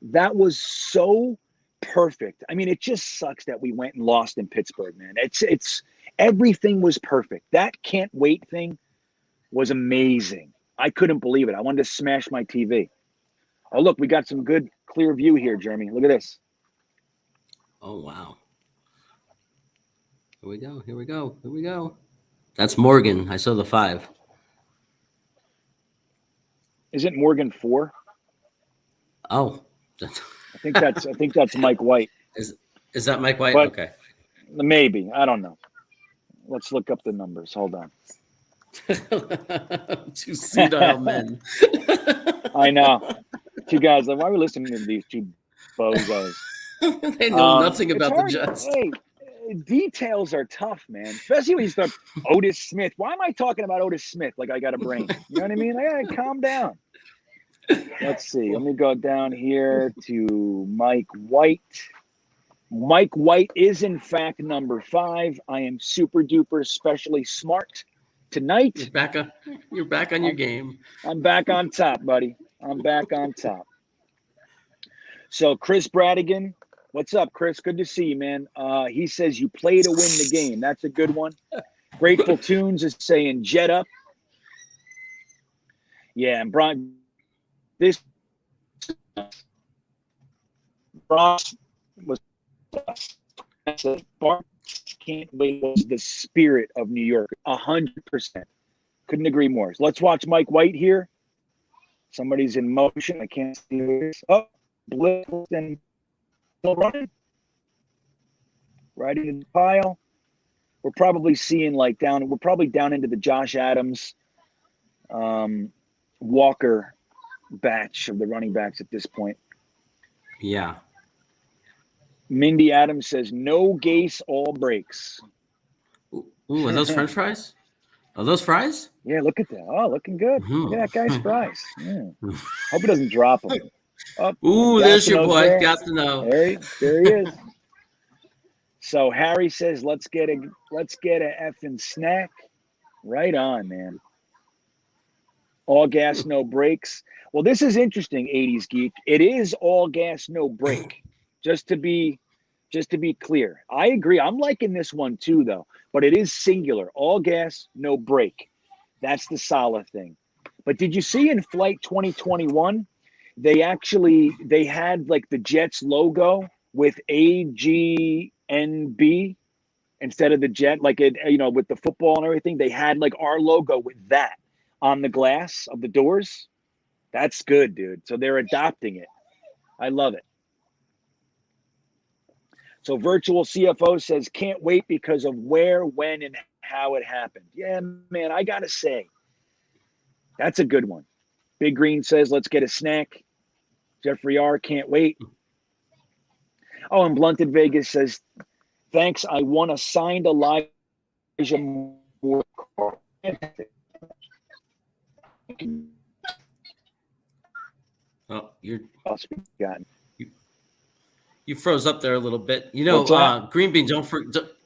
that was so perfect. I mean, it just sucks that we went and lost in Pittsburgh, man. It's everything was perfect. That can't wait thing was amazing. I couldn't believe it. I wanted to smash my TV. Oh, look, we got some good clear view here, Jeremy. Look at this. Oh, wow. Here we go. Here we go. Here we go. That's Morgan. I saw the 5. Isn't Morgan 4? Oh. I think that's Mike White. Is that Mike White? But okay. Maybe. I don't know. Let's look up the numbers. Hold on. Two senile men. I know. Two guys. Like, why are we listening to these two bozos? They know nothing about the Jets. Hey, details are tough, man. Especially when you start Otis Smith. Why am I talking about Otis Smith like I got a brain? You know what I mean? I gotta calm down. Let's see. Let me go down here to Mike White. Mike White is in fact number 5. I am super duper specially smart tonight. You're back on your game. I'm back on top, buddy. I'm back on top. So Chris Bradigan, what's up, Chris? Good to see you, man. He says you play to win the game. That's a good one. Grateful Tunes is saying jet up. Yeah, and this Bronx was can't wait was the spirit of New York. 100%. Couldn't agree more. So let's watch Mike White here. Somebody's in motion. I can't see who it is. Oh, Blitz and still running. Right into the pile. We're probably seeing we're probably down into the Josh Adams, Walker batch of the running backs at this point. Yeah. Mindy Adams says, no Gase, all breaks. Ooh, are those French fries? Are those fries? Yeah, look at that. Oh, looking good. Look at that guy's fries. Yeah. Hope he doesn't drop them. Ooh, there's your boy. There. Got to know. There he is. So Harry says, let's get a effing snack. Right on, man. All gas, no brakes. Well, this is interesting, 80s Geek. It is all gas, no brake. Just to be clear. I agree. I'm liking this one too, though. But it is singular. All gas, no brake. That's the solid thing. But did you see in Flight 2021, they had like the Jets logo with AGNB instead of the Jet, like it, with the football and everything. They had like our logo with that on the glass of the doors. That's good, dude. So they're adopting it. I love it. So Virtual CFO says, can't wait because of where, when, and how it happened. Yeah, man, I got to say, that's a good one. Big Green says, let's get a snack. Jeffrey R., can't wait. Oh, and Blunted Vegas says, thanks, I won a signed Elijah Moore card. Oh, you froze up there a little bit. Green Bean,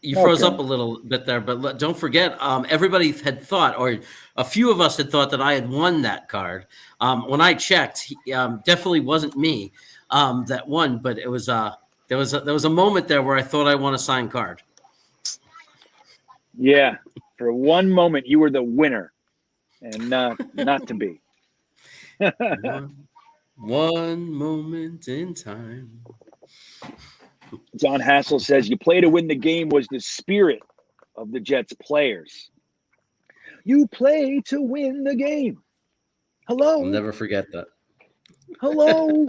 you froze up a little bit there, but don't forget, everybody had thought, or a few of us had thought that I had won that card. When I checked, definitely wasn't me that won, but it was there was a moment there where I thought I won a signed card. Yeah, for one moment you were the winner, and not to be. One moment in time. John Hassel says, you play to win the game was the spirit of the Jets players. You play to win the game. Hello. I'll never forget that. Hello.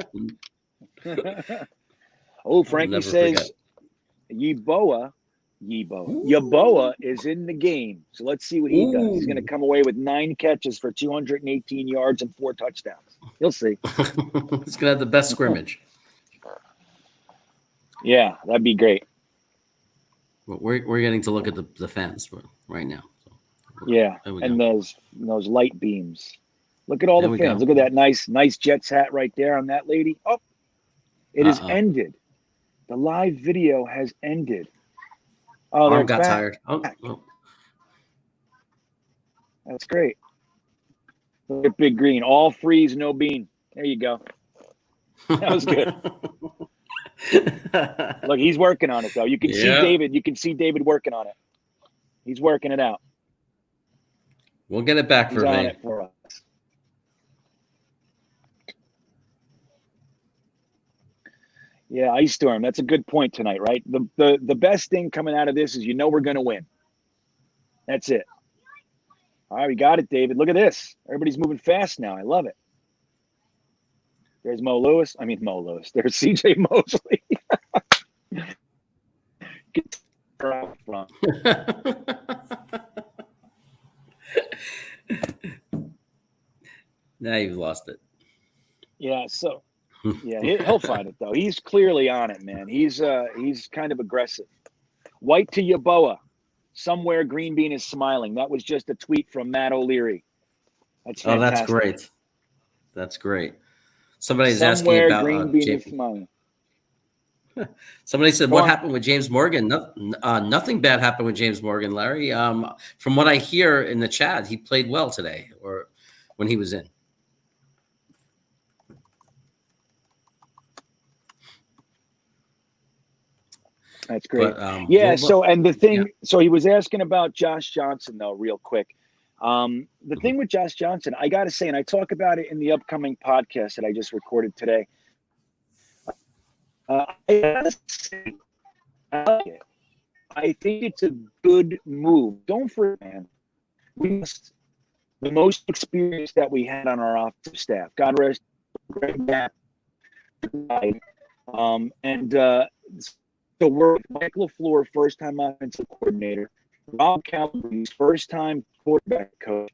Oh, Frankie says, Yeboah is in the game. So let's see what he does. He's going to come away with 9 catches for 218 yards and 4 touchdowns. You'll see. He's going to have the best scrimmage. Yeah, that'd be great. We're getting to look at the fans right now. So Yeah, and those light beams. Look at all the fans. Look at that nice Jets hat right there on that lady. Oh, it has ended. The live video has ended. Oh, Arm got tired. Oh. That's great. Look at Big Green. All freeze, no bean. There you go. That was good. Look, he's working on it though. You can see David. You can see David working on it. He's working it out. We'll get it back for it for us. Yeah, Ice Storm. That's a good point tonight, right? The best thing coming out of this is we're going to win. That's it. All right, we got it, David. Look at this. Everybody's moving fast now. I love it. There's Mo Lewis. There's CJ Mosley. Get from. Now you've lost it. Yeah, so he'll find it though. He's clearly on it, man. He's kind of aggressive. White to Yaboa. Somewhere Green Bean is smiling. That was just a tweet from Matt O'Leary. That's fantastic. That's great. That's great. Somebody's asking about Green Bean is smiling. Somebody said, "What happened with James Morgan?" Nothing bad happened with James Morgan, Larry. From what I hear in the chat, he played well today, or when he was in. That's great. But, so the thing, so he was asking about Josh Johnson though, real quick. The thing with Josh Johnson, I got to say, and I talk about it in the upcoming podcast that I just recorded today. I gotta say, I think it's a good move. Don't forget, man, the most experience that we had on our offensive staff. God rest Greg Knapp. So we're with Mike LaFleur, first-time offensive coordinator. Rob Calabrese, first-time quarterback coach.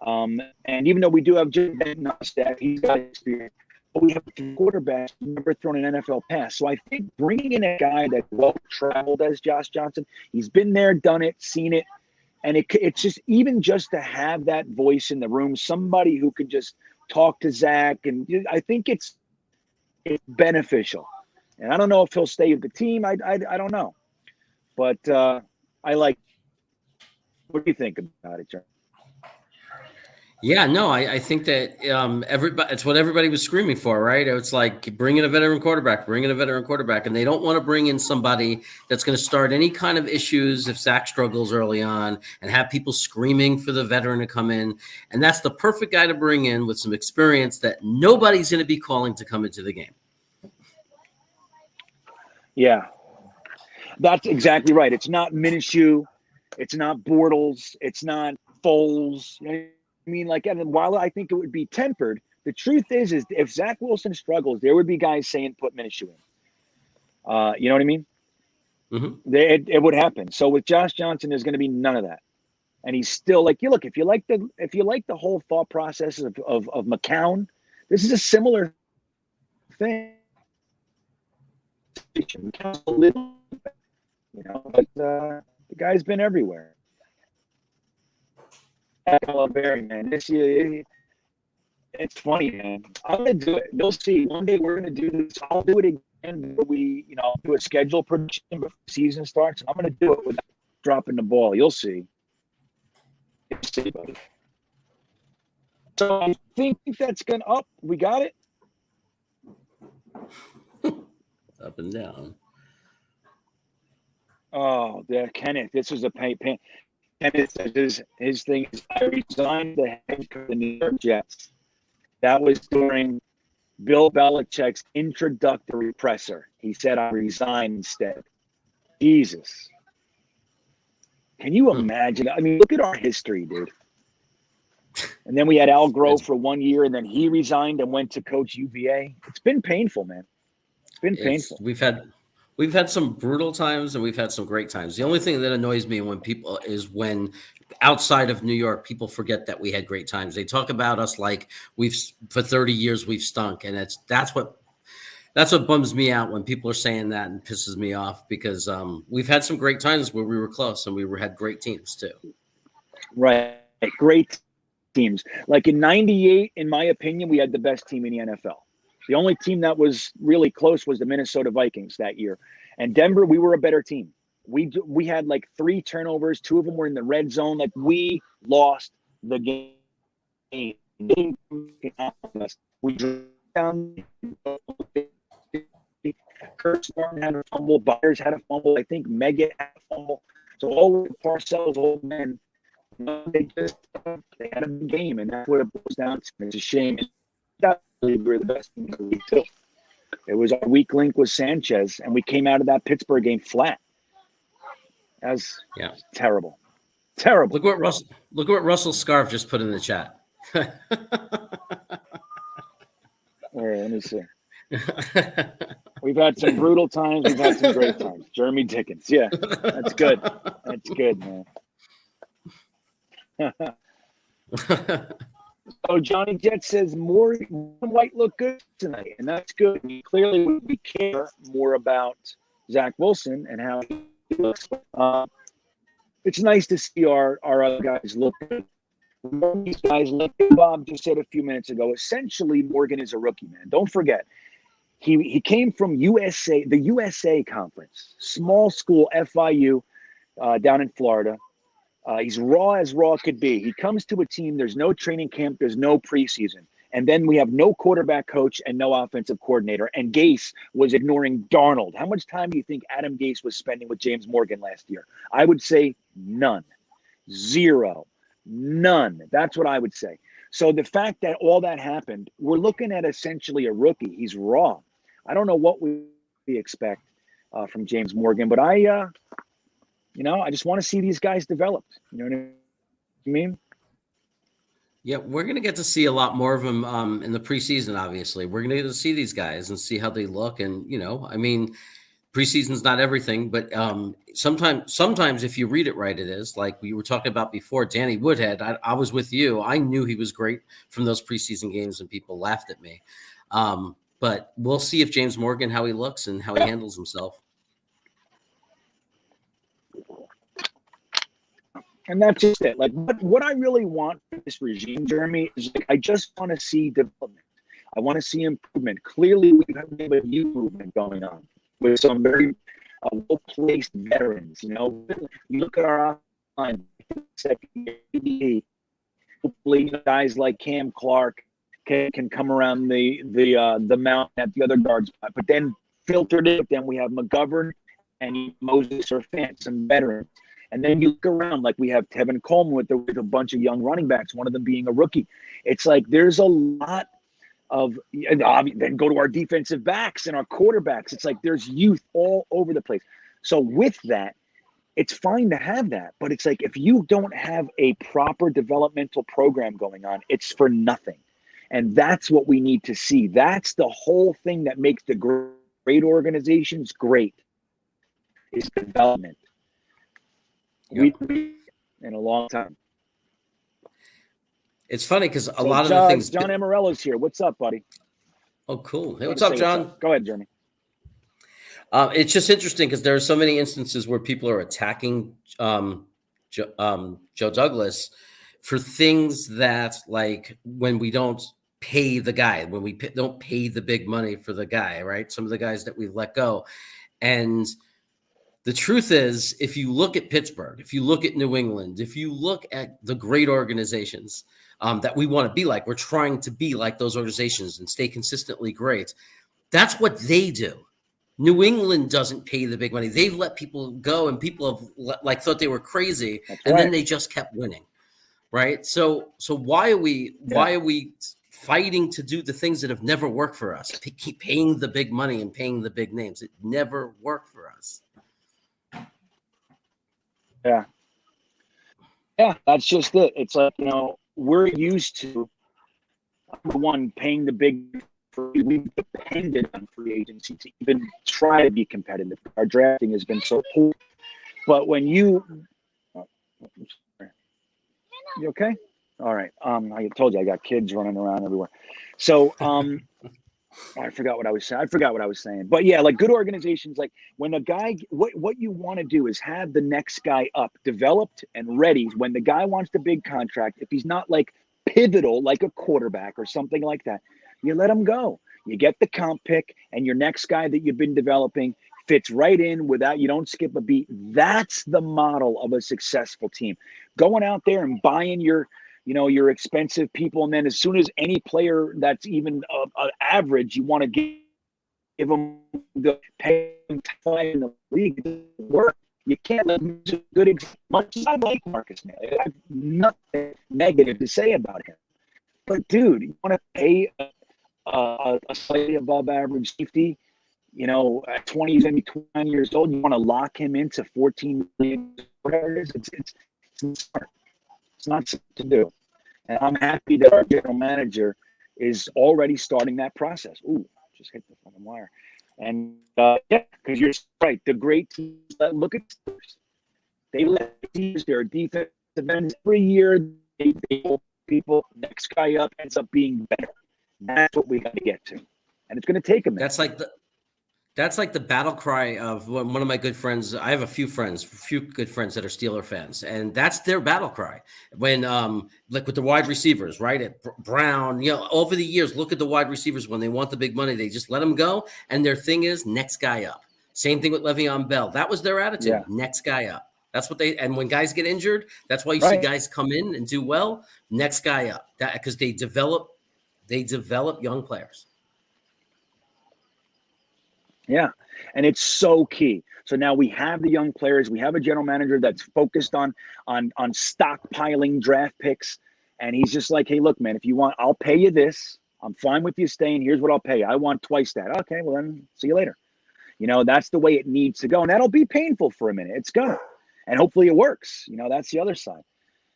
And even though we do have Jim Benton on staff, he's got experience. But we have quarterbacks who've never thrown an NFL pass. So I think bringing in a guy that's well-traveled as Josh Johnson, he's been there, done it, seen it. And it's just even just to have that voice in the room, somebody who could just talk to Zach. And I think it's beneficial. And I don't know if he'll stay with the team. I don't know. But I like – what do you think about it, John? Yeah, no, I think that everybody, it's what everybody was screaming for, right? It's like bring in a veteran quarterback, and they don't want to bring in somebody that's going to start any kind of issues if Zach struggles early on and have people screaming for the veteran to come in. And that's the perfect guy to bring in with some experience that nobody's going to be calling to come into the game. Yeah, that's exactly right. It's not Minshew, it's not Bortles, it's not Foles. You know, I mean, like, and while I think it would be tempered, the truth is if Zach Wilson struggles, there would be guys saying put Minshew in. You know what I mean? Mm-hmm. It would happen. So with Josh Johnson, there's going to be none of that, and he's still like, you look, if you like the whole thought process of McCown, this is a similar thing. McCown's a little, you know, but the guy's been everywhere. Man, this year, it's funny, man. I'm gonna do it. You'll see. One day we're gonna do this. I'll do it again. We, do a schedule prediction before the season starts. I'm gonna do it without dropping the ball. You'll see. You'll see, buddy. So I think that's gonna up. We got it. Up and down. Oh, there, Kenneth. This was a pain. Kenneth says his thing is, I resigned the head coach of the New York Jets. That was during Bill Belichick's introductory presser. He said, I resigned instead. Jesus. Can you imagine? I mean, look at our history, dude. And then we had Al Grove for 1 year, and then he resigned and went to coach UVA. It's been painful, man. It's been painful. We've had some brutal times and we've had some great times. The only thing that annoys me when outside of New York, people forget that we had great times. They talk about us like for 30 years we've stunk, and that's what That's what bums me out when people are saying that and pisses me off, because we've had some great times where we were close and had great teams too. Right. Great teams. Like in 98, in my opinion, we had the best team in the NFL. The only team that was really close was the Minnesota Vikings that year. And Denver, we were a better team. We had like 3 turnovers. 2 of them were in the red zone. Like, we lost the game. We drew down. Kurt Martin had a fumble. Byers had a fumble. I think Meggett had a fumble. So all the Parcells, old men, they had a big game, and that's what it boils down to. It's a shame. We were the best team in the league too. It was our weak link was Sanchez, and we came out of that Pittsburgh game flat. That was terrible. Terrible. Look what Russell Scarf just put in the chat. All right, let me see. We've had some brutal times. We've had some great times. Jeremy Dickens. Yeah, that's good. That's good, man. So Johnny Jet says Morgan White looked good tonight, and that's good. Clearly, we care more about Zach Wilson and how he looks. It's nice to see our other guys look good. These guys, like Bob just said a few minutes ago, essentially Morgan is a rookie, man. Don't forget, he came from USA, the USA Conference, small school FIU down in Florida. He's raw as raw could be. He comes to a team, there's no training camp, there's no preseason. And then we have no quarterback coach and no offensive coordinator. And Gase was ignoring Darnold. How much time do you think Adam Gase was spending with James Morgan last year? I would say none. 0. None. That's what I would say. So the fact that all that happened, we're looking at essentially a rookie. He's raw. I don't know what we expect from James Morgan, but I just want to see these guys developed. You know what I mean? Yeah, we're going to get to see a lot more of them in the preseason, obviously. We're going to get to see these guys and see how they look. And, preseason's not everything, but sometimes if you read it right, it is. Like we were talking about before, Danny Woodhead, I was with you. I knew he was great from those preseason games and people laughed at me. But we'll see if James Morgan, how he looks and how he handles himself. And that's just it. Like what I really want for this regime, Jeremy, is like, I just want to see development. I want to see improvement. Clearly, we have a youth movement going on with some very well-placed veterans. You look at our offline. Hopefully, guys like Cam Clark can come around the mountain at the other guard spot. But then filtered it, then we have McGovern and Moses or Fant, some veterans. And then you look around, like we have Tevin Coleman with a bunch of young running backs, one of them being a rookie. It's like there's a lot of – then go to our defensive backs and our quarterbacks. It's like there's youth all over the place. So with that, it's fine to have that. But it's like if you don't have a proper developmental program going on, it's for nothing. And that's what we need to see. That's the whole thing that makes the great organizations great is development. We in a long time. It's funny because a lot of the things. John Amarella's here. What's up, buddy? Oh, cool. Hey, what's up, John? What's up? Go ahead, Jeremy. It's just interesting because there are so many instances where people are attacking Joe Douglas for things that, like, when we don't pay the guy, when we don't pay the big money for the guy, right? Some of the guys that we let go. And the truth is, if you look at Pittsburgh, if you look at New England, if you look at the great organizations that we want to be like, we're trying to be like those organizations and stay consistently great. That's what they do. New England doesn't pay the big money. They let people go, and people have thought they were crazy, then they just kept winning, right? So why are we fighting to do the things that have never worked for us? Keep paying the big money and paying the big names. It never worked for us. Yeah, that's just it. It's like, we're used to, number one, paying the big. We've depended on free agency to even try to be competitive. Our drafting has been so poor. But when you okay? All right. I told you I got kids running around everywhere. So I forgot what I was saying. But yeah, like good organizations, like when a guy, what you want to do is have the next guy up, developed and ready. When the guy wants the big contract, if he's not like pivotal, like a quarterback or something like that, you let him go. You get the comp pick, and your next guy that you've been developing fits right in without, you don't skip a beat. That's the model of a successful team. Going out there and buying your expensive people, and then as soon as any player that's even average, you want to give them the pay in the league. It doesn't work. You can't let him do good. Much as I like Marcus, man, I have nothing negative to say about him. But dude, you want to pay a slightly above average safety, at 20, he's going to be 29 years old. You want to lock him into 14 million, whatever it is. It's smart. It's not something to do. And I'm happy that our general manager is already starting that process. Ooh, just hit the fucking wire. And yeah, because you're right. The great teams, look at Steelers. They let teams, their defensive ends every year. They people, next guy up ends up being better. That's what we got to get to. And it's going to take a minute. That's like the battle cry of one of my good friends. I have a few good friends that are Steeler fans, and that's their battle cry. When, like with the wide receivers, right? At Brown, over the years, look at the wide receivers when they want the big money, they just let them go. And their thing is next guy up. Same thing with Le'Veon Bell. That was their attitude. Yeah. Next guy up. That's what and when guys get injured, that's why you see guys come in and do well. Next guy up. That because they develop young players. Yeah, and it's so key. So now we have the young players. We have a general manager that's focused on stockpiling draft picks, and he's just like, hey, look, man, if you want, I'll pay you this. I'm fine with you staying. Here's what I'll pay you. I want twice that. Okay, well then, see you later. That's the way it needs to go, and that'll be painful for a minute. It's gonna, and hopefully it works. That's the other side.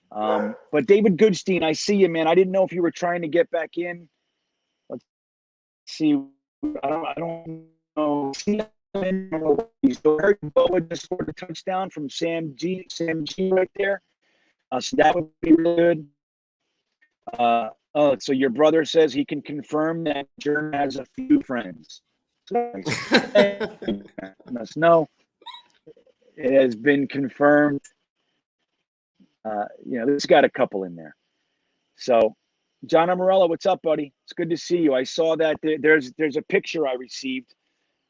But David Goodstein, I see you, man. I didn't know if you were trying to get back in. Let's see. I don't. He's heard Boa just scored a touchdown from Sam G right there. So that would be really good. So your brother says he can confirm that Jern has a few friends. Must know. It has been confirmed. This got a couple in there. So John Amorello, what's up, buddy? It's good to see you. I saw that there's a picture I received.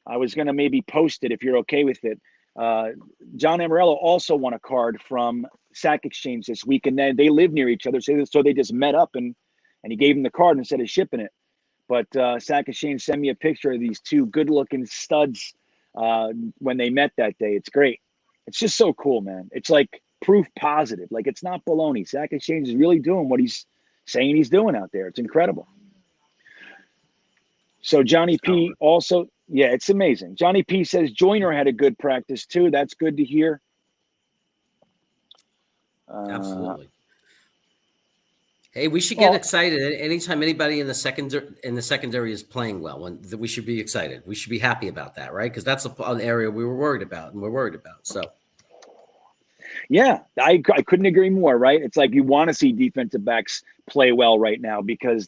I was going to maybe post it if you're okay with it. John Amorello also won a card from Sack Exchange this week, and then they live near each other, so they just met up, and he gave him the card instead of shipping it. But Sack Exchange sent me a picture of these two good-looking studs when they met that day. It's great. It's just so cool, man. It's like proof positive. Like, it's not baloney. Sack Exchange is really doing what he's saying he's doing out there. It's incredible. So Johnny P also... Yeah, it's amazing. Johnny P says Joyner had a good practice too. That's good to hear. Absolutely. Hey, we should get excited anytime anybody in the secondary is playing well. We should be excited. We should be happy about that, right? Because that's an area we were worried about, and we're worried about. So. Yeah, I couldn't agree more. Right? It's like you want to see defensive backs play well right now because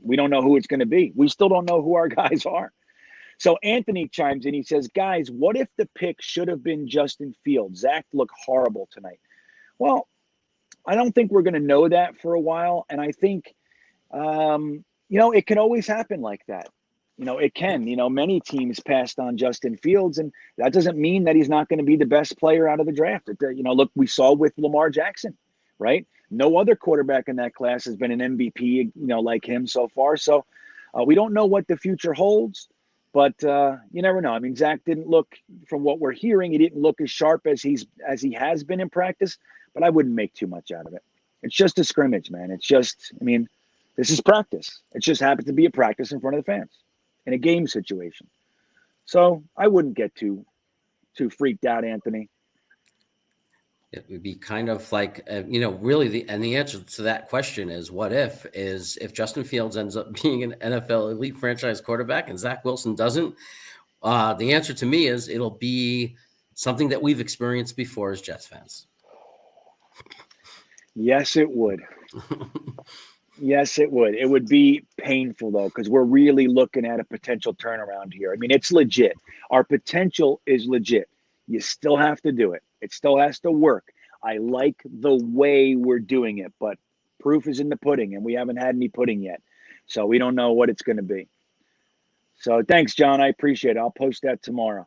we don't know who it's going to be. We still don't know who our guys are. So Anthony chimes in. He says, guys, what if the pick should have been Justin Fields? Zach looked horrible tonight. Well, I don't think we're going to know that for a while. And I think, it can always happen like that. It can. Many teams passed on Justin Fields, and that doesn't mean that he's not going to be the best player out of the draft. Look, we saw with Lamar Jackson, right? No other quarterback in that class has been an MVP, like him so far. So we don't know what the future holds. But you never know. I mean, Zach didn't look, from what we're hearing, he didn't look as sharp as he has been in practice. But I wouldn't make too much out of it. It's just a scrimmage, man. It's just, this is practice. It just happens to be a practice in front of the fans in a game situation. So I wouldn't get too freaked out, Anthony. It would be kind of like, really the answer to that question is what if Justin Fields ends up being an NFL elite franchise quarterback and Zach Wilson doesn't, the answer to me is it'll be something that we've experienced before as Jets fans. Yes, it would. Yes, it would. It would be painful though, because we're really looking at a potential turnaround here. I mean, it's legit. Our potential is legit. You still have to do it. It still has to work. I like the way we're doing it, but proof is in the pudding, and we haven't had any pudding yet. So we don't know what it's going to be. So thanks, John. I appreciate it. I'll post that tomorrow.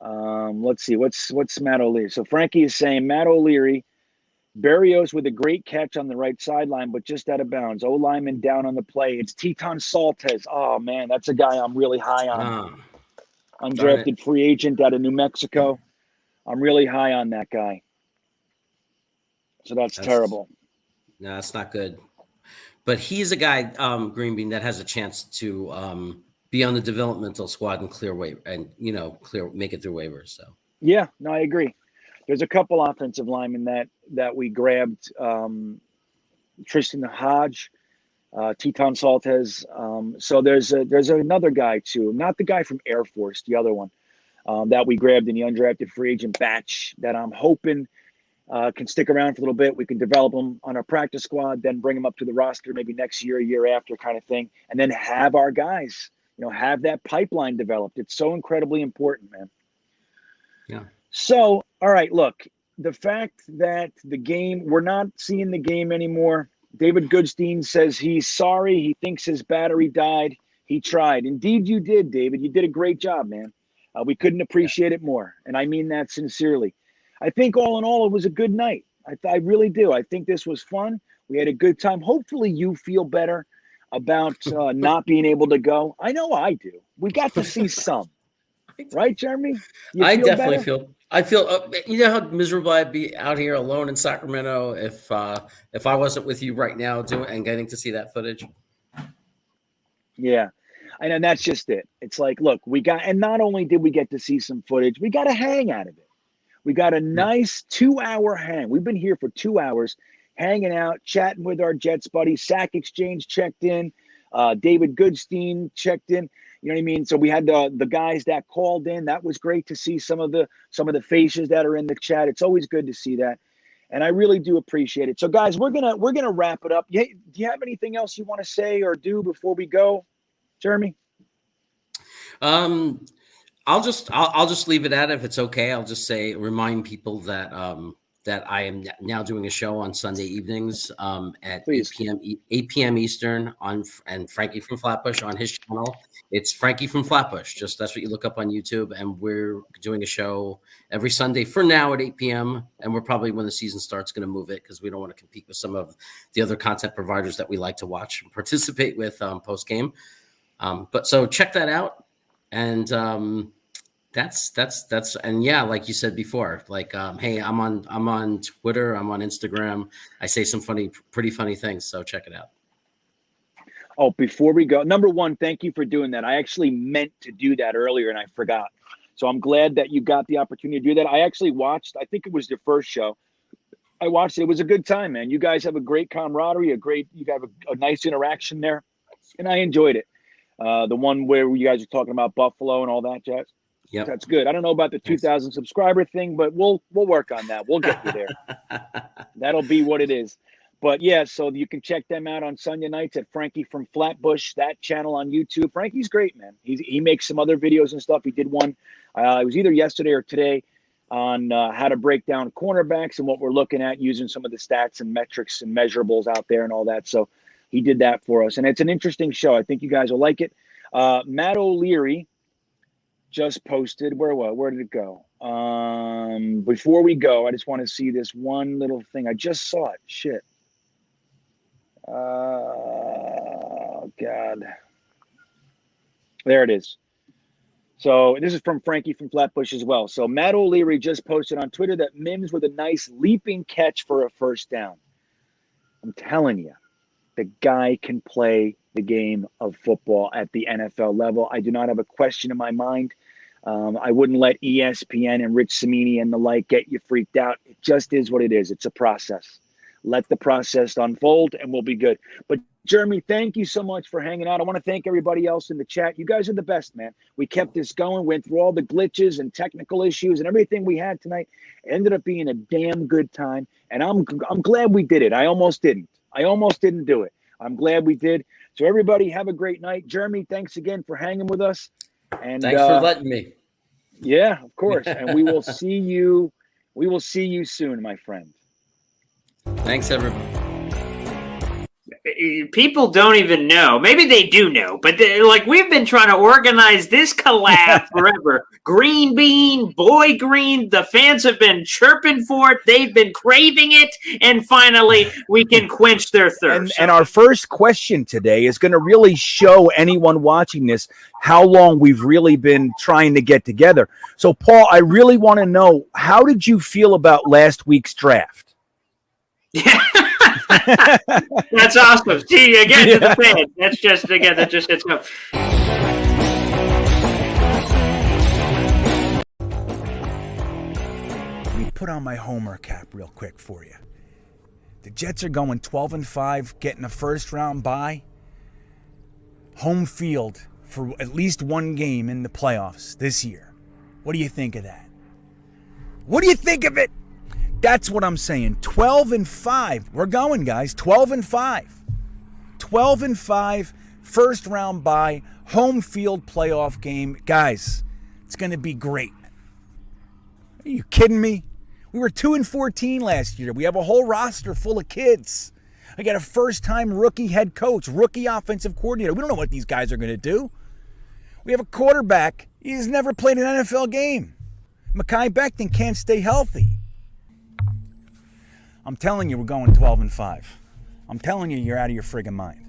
Let's see. What's Matt O'Leary? So Frankie is saying Matt O'Leary, Berrios with a great catch on the right sideline, but just out of bounds. O-lineman down on the play. It's Teton Saltez. Oh, man, that's a guy I'm really high on. Undrafted free agent out of New Mexico. I'm really high on that guy. So that's terrible. No, that's not good. But he's a guy, Green Bean, that has a chance to be on the developmental squad and clear waiver and make it through waivers. So yeah, no, I agree. There's a couple offensive linemen that we grabbed. Tristan Hodge, Teton Saltez. So there's another guy too, not the guy from Air Force, the other one that we grabbed in the undrafted free agent batch that I'm hoping can stick around for a little bit. We can develop them on our practice squad, then bring them up to the roster maybe next year, year after kind of thing, and then have our guys, have that pipeline developed. It's so incredibly important, man. Yeah. So, all right, look, the fact that we're not seeing the game anymore. David Goodstein says he's sorry. He thinks his battery died. He tried. Indeed, you did, David. You did a great job, man. We couldn't appreciate it more. And I mean that sincerely. I think all in all, it was a good night. I really do. I think this was fun. We had a good time. Hopefully you feel better about not being able to go. I know I do. We got to see some. Right, Jeremy? I definitely feel. I feel. You know how miserable I'd be out here alone in Sacramento if I wasn't with you right now and getting to see that footage. Yeah, and that's just it. It's like, look, and not only did we get to see some footage, we got a hang out of it. We got a nice 2-hour hang. We've been here for 2 hours, hanging out, chatting with our Jets buddies. Sack Exchange checked in. David Goodstein checked in. You know what I mean? So we had the guys that called in. That was great to see some of the faces that are in the chat. It's always good to see that, and I really do appreciate it. So guys, we're gonna wrap it up. Do you have anything else you want to say or do before we go, Jeremy? I'll just leave it at it if it's okay. I'll just remind people that that I am now doing a show on Sunday evenings at 8 p.m. Eastern and Frankie from Flatbush on his channel. It's Frankie from Flatbush. Just that's what you look up on YouTube, and we're doing a show every Sunday for now at 8 p.m. And we're probably, when the season starts, going to move it because we don't want to compete with some of the other content providers that we like to watch and participate with post game. But so check that out, and that's and yeah, like you said before, like hey, I'm on Twitter, I'm on Instagram. I say some pretty funny things, so check it out. Oh, before we go, number one, thank you for doing that. I actually meant to do that earlier and I forgot. So I'm glad that you got the opportunity to do that. I actually watched, I think it was your first show. I watched it. It was a good time, man. You guys have a great camaraderie, you have a nice interaction there. And I enjoyed it. The one where you guys are talking about Buffalo and all that jazz. Yeah, that's good. I don't know about the 2,000 subscriber thing, but we'll work on that. We'll get you there. That'll be what it is. But yeah, so you can check them out on Sunday nights at Frankie from Flatbush, that channel on YouTube. Frankie's great, man. He makes some other videos and stuff. He did one, it was either yesterday or today, on how to break down cornerbacks and what we're looking at using some of the stats and metrics and measurables out there and all that. So he did that for us. And it's an interesting show. I think you guys will like it. Matt O'Leary just posted. Where did it go? Before we go, I just want to see this one little thing. I just saw it. Shit. Oh, God. There it is. So this is from Frankie from Flatbush as well. So Matt O'Leary just posted on Twitter that Mims with a nice leaping catch for a first down. I'm telling you, the guy can play the game of football at the NFL level. I do not have a question in my mind. I wouldn't let ESPN and Rich Cimini and the like get you freaked out. It just is what it is. It's a process. Let the process unfold and we'll be good. But Jeremy, thank you so much for hanging out. I want to thank everybody else in the chat. You guys are the best, man. We kept this going, went through all the glitches and technical issues and everything we had tonight. It ended up being a damn good time. And I'm glad we did it. I almost didn't do it. I'm glad we did. So everybody have a great night. Jeremy, thanks again for hanging with us. And Thanks for letting me. Yeah, of course. And we will see you. We will see you soon, my friend. Thanks, everybody. People don't even know. Maybe they do know, but like we've been trying to organize this collab forever. Green Bean, Boy Green, the fans have been chirping for it. They've been craving it, and finally we can quench their thirst. And our first question today is going to really show anyone watching this how long we've really been trying to get together. So, Paul, I really want to know, how did you feel about last week's draft? That's awesome. See, again, to the fans. That just hits up. Let me put on my homer cap real quick for you. The Jets are going 12-5, getting a first-round bye. Home field for at least one game in the playoffs this year. What do you think of that? What do you think of it? That's what I'm saying. 12-5. We're going, guys. 12-5. 12-5. First round bye. Home field playoff game. Guys, it's going to be great. Are you kidding me? We were 2-14 last year. We have a whole roster full of kids. I got a first-time rookie head coach, rookie offensive coordinator. We don't know what these guys are going to do. We have a quarterback. He's never played an NFL game. Mekhi Becton can't stay healthy. I'm telling you, we're going 12-5. I'm telling you, you're out of your friggin' mind.